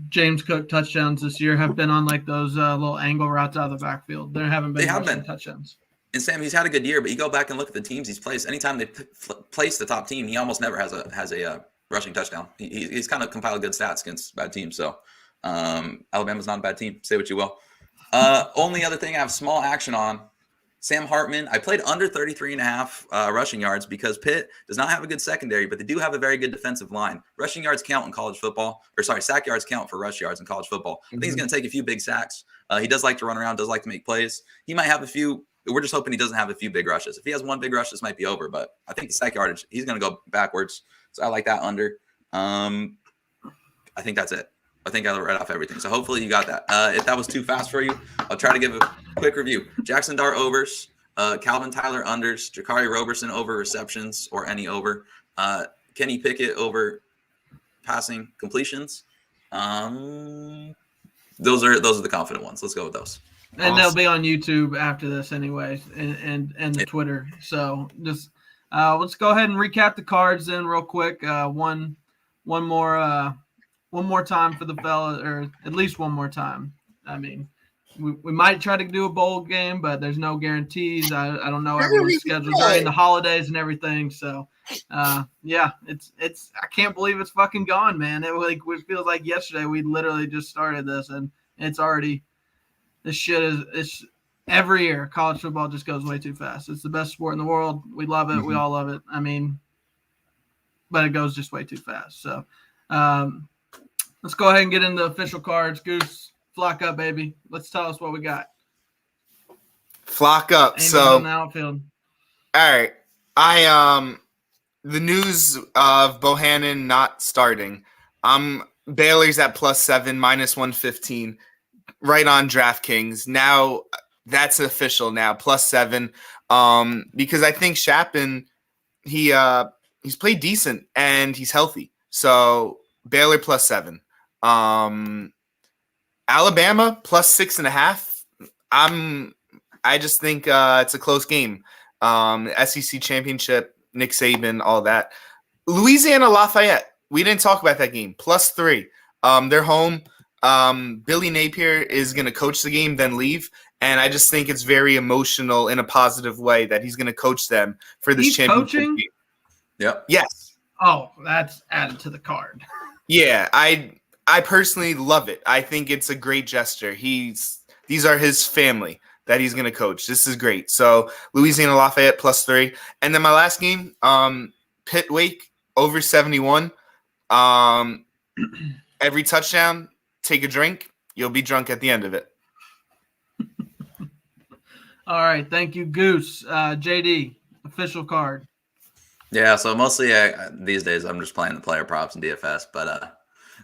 James Cook touchdowns this year have been on like those little angle routes out of the backfield. There haven't been rushing touchdowns. And Sam, he's had a good year, but you go back and look at the teams he's placed. Anytime they place the top team, he almost never has a rushing touchdown. He's kind of compiled good stats against bad teams. So Alabama's not a bad team. Say what you will. Only other thing I have small action on, Sam Hartman. I played under 33.5 rushing yards because Pitt does not have a good secondary, but they do have a very good defensive line. Rushing yards count in college football, sack yards count for rush yards in college football. I think he's going to take a few big sacks. He does like to run around, does like to make plays. He might have a few. We're just hoping he doesn't have a few big rushes. If he has one big rush, this might be over, but I think the sack yardage, he's going to go backwards. So I like that under. I think that's it. I think I read off everything. So hopefully you got that. If that was too fast for you, I'll try to give a quick review. Jackson Dart overs, Calvin Tyler unders, Jakari Roberson over receptions or any over, Kenny Pickett over passing completions. Those are the confident ones. Let's go with those. And they'll be on YouTube after this anyways, and the Twitter. So just let's go ahead and recap the cards then real quick. One more time for the fella, or at least one more time. I mean, we might try to do a bowl game, but there's no guarantees. I don't know everyone's schedule during the holidays and everything. So, yeah, it's I can't believe it's fucking gone, man. It feels like yesterday we literally just started this, and it's already this shit it's every year. College football just goes way too fast. It's the best sport in the world. We love it. We all love it. I mean, but it goes just way too fast. So, let's go ahead and get into the official cards. Goose, flock up, baby. Let's tell us what we got. Flock up. Angels so in the outfield. All right. The news of Bohannon not starting. Baylor's at +7, -115, right on DraftKings. Now that's official now, +7. Because I think Shappen, he's played decent and he's healthy. So Baylor +7. Alabama plus 6.5. I just think it's a close game. SEC championship, Nick Saban, all that. Louisiana Lafayette. We didn't talk about that game. Plus 3. They're home. Billy Napier is going to coach the game, then leave. And I just think it's very emotional in a positive way that he's going to coach them for this championship coaching? game. Yep. Yes. Oh, that's added to the card. Yeah, I personally love it. I think it's a great gesture. These are his family that he's going to coach. This is great. So Louisiana Lafayette plus 3. And then my last game, Pitt Wake over 71. Every touchdown, take a drink. You'll be drunk at the end of it. All right. Thank you, Goose. JD, official card. Yeah, so mostly these days I'm just playing the player props and DFS, but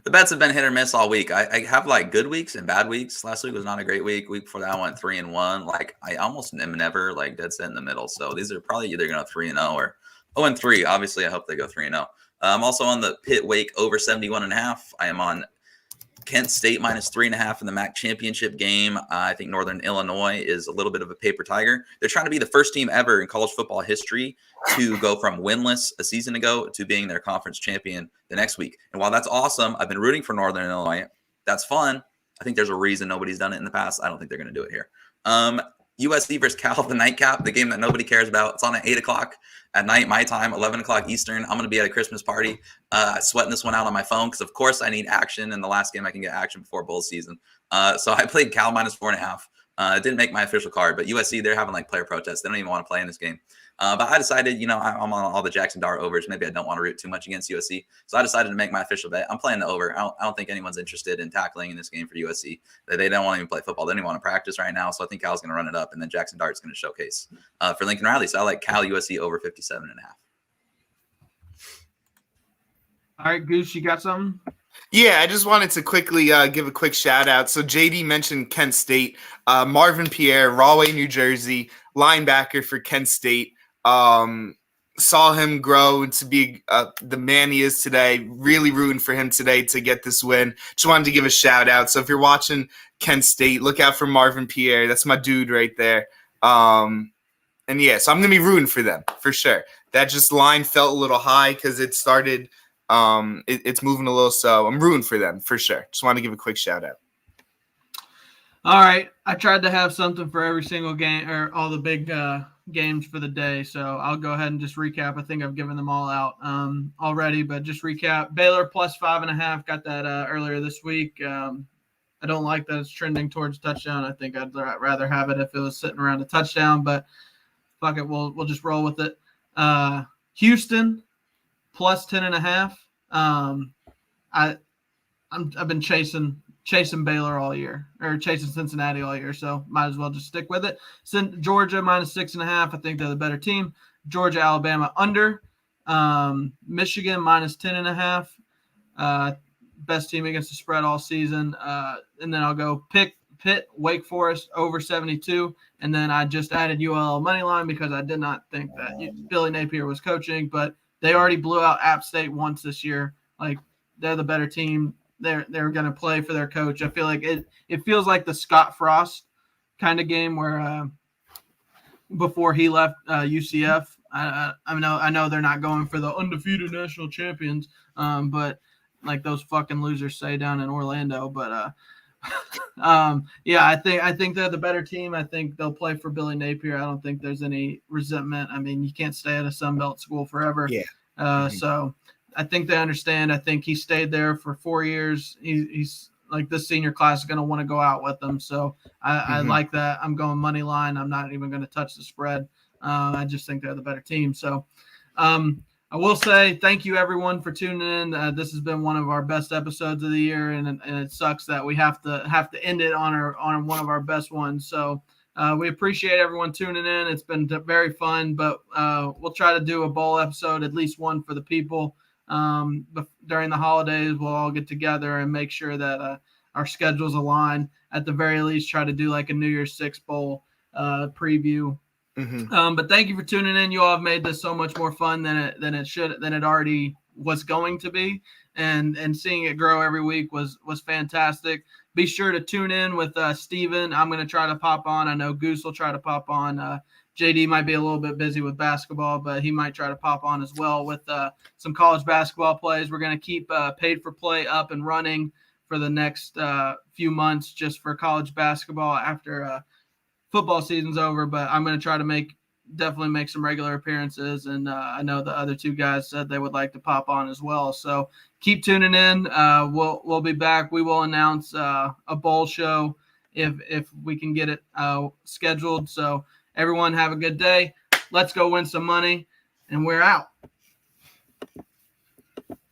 the bets have been hit or miss all week. I have like good weeks and bad weeks. Last week was not a great week. Week before that I went 3-1. Like I almost am never like dead set in the middle. So these are probably either going to 3-0 or 0-3. Obviously, I hope they go 3-0. I'm also on the Pitt Wake over 71.5. I am on Kent State minus 3.5 in the MAC championship game. I think Northern Illinois is a little bit of a paper tiger. They're trying to be the first team ever in college football history to go from winless a season ago to being their conference champion the next week. And while that's awesome, I've been rooting for Northern Illinois. That's fun. I think there's a reason nobody's done it in the past. I don't think they're going to do it here. USC versus Cal, the nightcap, the game that nobody cares about. It's on at 8 o'clock at night, my time, 11 o'clock Eastern. I'm going to be at a Christmas party, sweating this one out on my phone because, of course, I need action. In the last game, I can get action before bowl season. So I played Cal minus 4.5. It didn't make my official card, but USC, they're having like player protests. They don't even want to play in this game. But I decided, I'm on all the Jackson Dart overs. Maybe I don't want to root too much against USC. So I decided to make my official bet. I'm playing the over. I don't think anyone's interested in tackling in this game for USC. They don't want to even play football. They don't even want to practice right now. So I think Cal's going to run it up. And then Jackson Dart's going to showcase for Lincoln Riley. So I like Cal USC over 57.5. All right, Goose, you got something? Yeah, I just wanted to quickly give a quick shout out. So JD mentioned Kent State. Marvin Pierre, Rahway, New Jersey, linebacker for Kent State. Saw him grow to be the man he is today. Really rooting for him today to get this win. Just wanted to give a shout out. So if you're watching Kent State, look out for Marvin Pierre. That's my dude right there. And yeah, so I'm going to be rooting for them for sure. That just line felt a little high because it started it's moving a little, so I'm rooting for them for sure. Just want to give a quick shout out. All right. I tried to have something for every single game or all the big games for the day. So I'll go ahead and just recap. I think I've given them all out already, but just recap. Baylor plus 5.5. Got that earlier this week. I don't like that it's trending towards touchdown. I think I'd rather have it if it was sitting around a touchdown, but fuck it. We'll just roll with it. Houston plus 10.5. I've been chasing Baylor all year, or chasing Cincinnati all year, so might as well just stick with it. Georgia minus 6.5. I think they're the better team. Georgia, Alabama under. Michigan minus 10.5. Best team against the spread all season. And then I'll go Pitt, Wake Forest over 72. And then I just added ULL money line because I did not think that Billy Napier was coaching, but they already blew out App State once this year. Like, they're the better team. They're going to play for their coach. I feel like it feels like the Scott Frost kind of game where before he left UCF. I know they're not going for the undefeated national champions, but like those fucking losers say down in Orlando. But yeah, I think they're the better team. I think they'll play for Billy Napier. I don't think there's any resentment. I mean, you can't stay at a Sunbelt school forever. Yeah. So I think they understand. I think he stayed there for 4 years. He's like, this senior class is going to want to go out with them. So I like that. I'm going money line. I'm not even going to touch the spread. I just think they're the better team. So I will say thank you everyone for tuning in. This has been one of our best episodes of the year, and it sucks that we have to end it on one of our best ones. So we appreciate everyone tuning in. It's been very fun, but we'll try to do a bowl episode, at least one for the people. During the holidays, we'll all get together and make sure that our schedules align. At the very least, try to do like a New Year's Six bowl preview. But thank you for tuning in. You all have made this so much more fun than it already was going to be, and seeing it grow every week was fantastic. Be sure to tune in with Steven. I'm going to try to pop on. I know Goose will try to pop on. JD might be a little bit busy with basketball, but he might try to pop on as well with some college basketball plays. We're going to keep Paid for Play up and running for the next few months just for college basketball after football season's over. But I'm going to try to definitely make some regular appearances. And I know the other two guys said they would like to pop on as well. So keep tuning in. We'll be back. We will announce a bowl show if we can get it scheduled. So everyone have a good day. Let's go win some money, and we're out.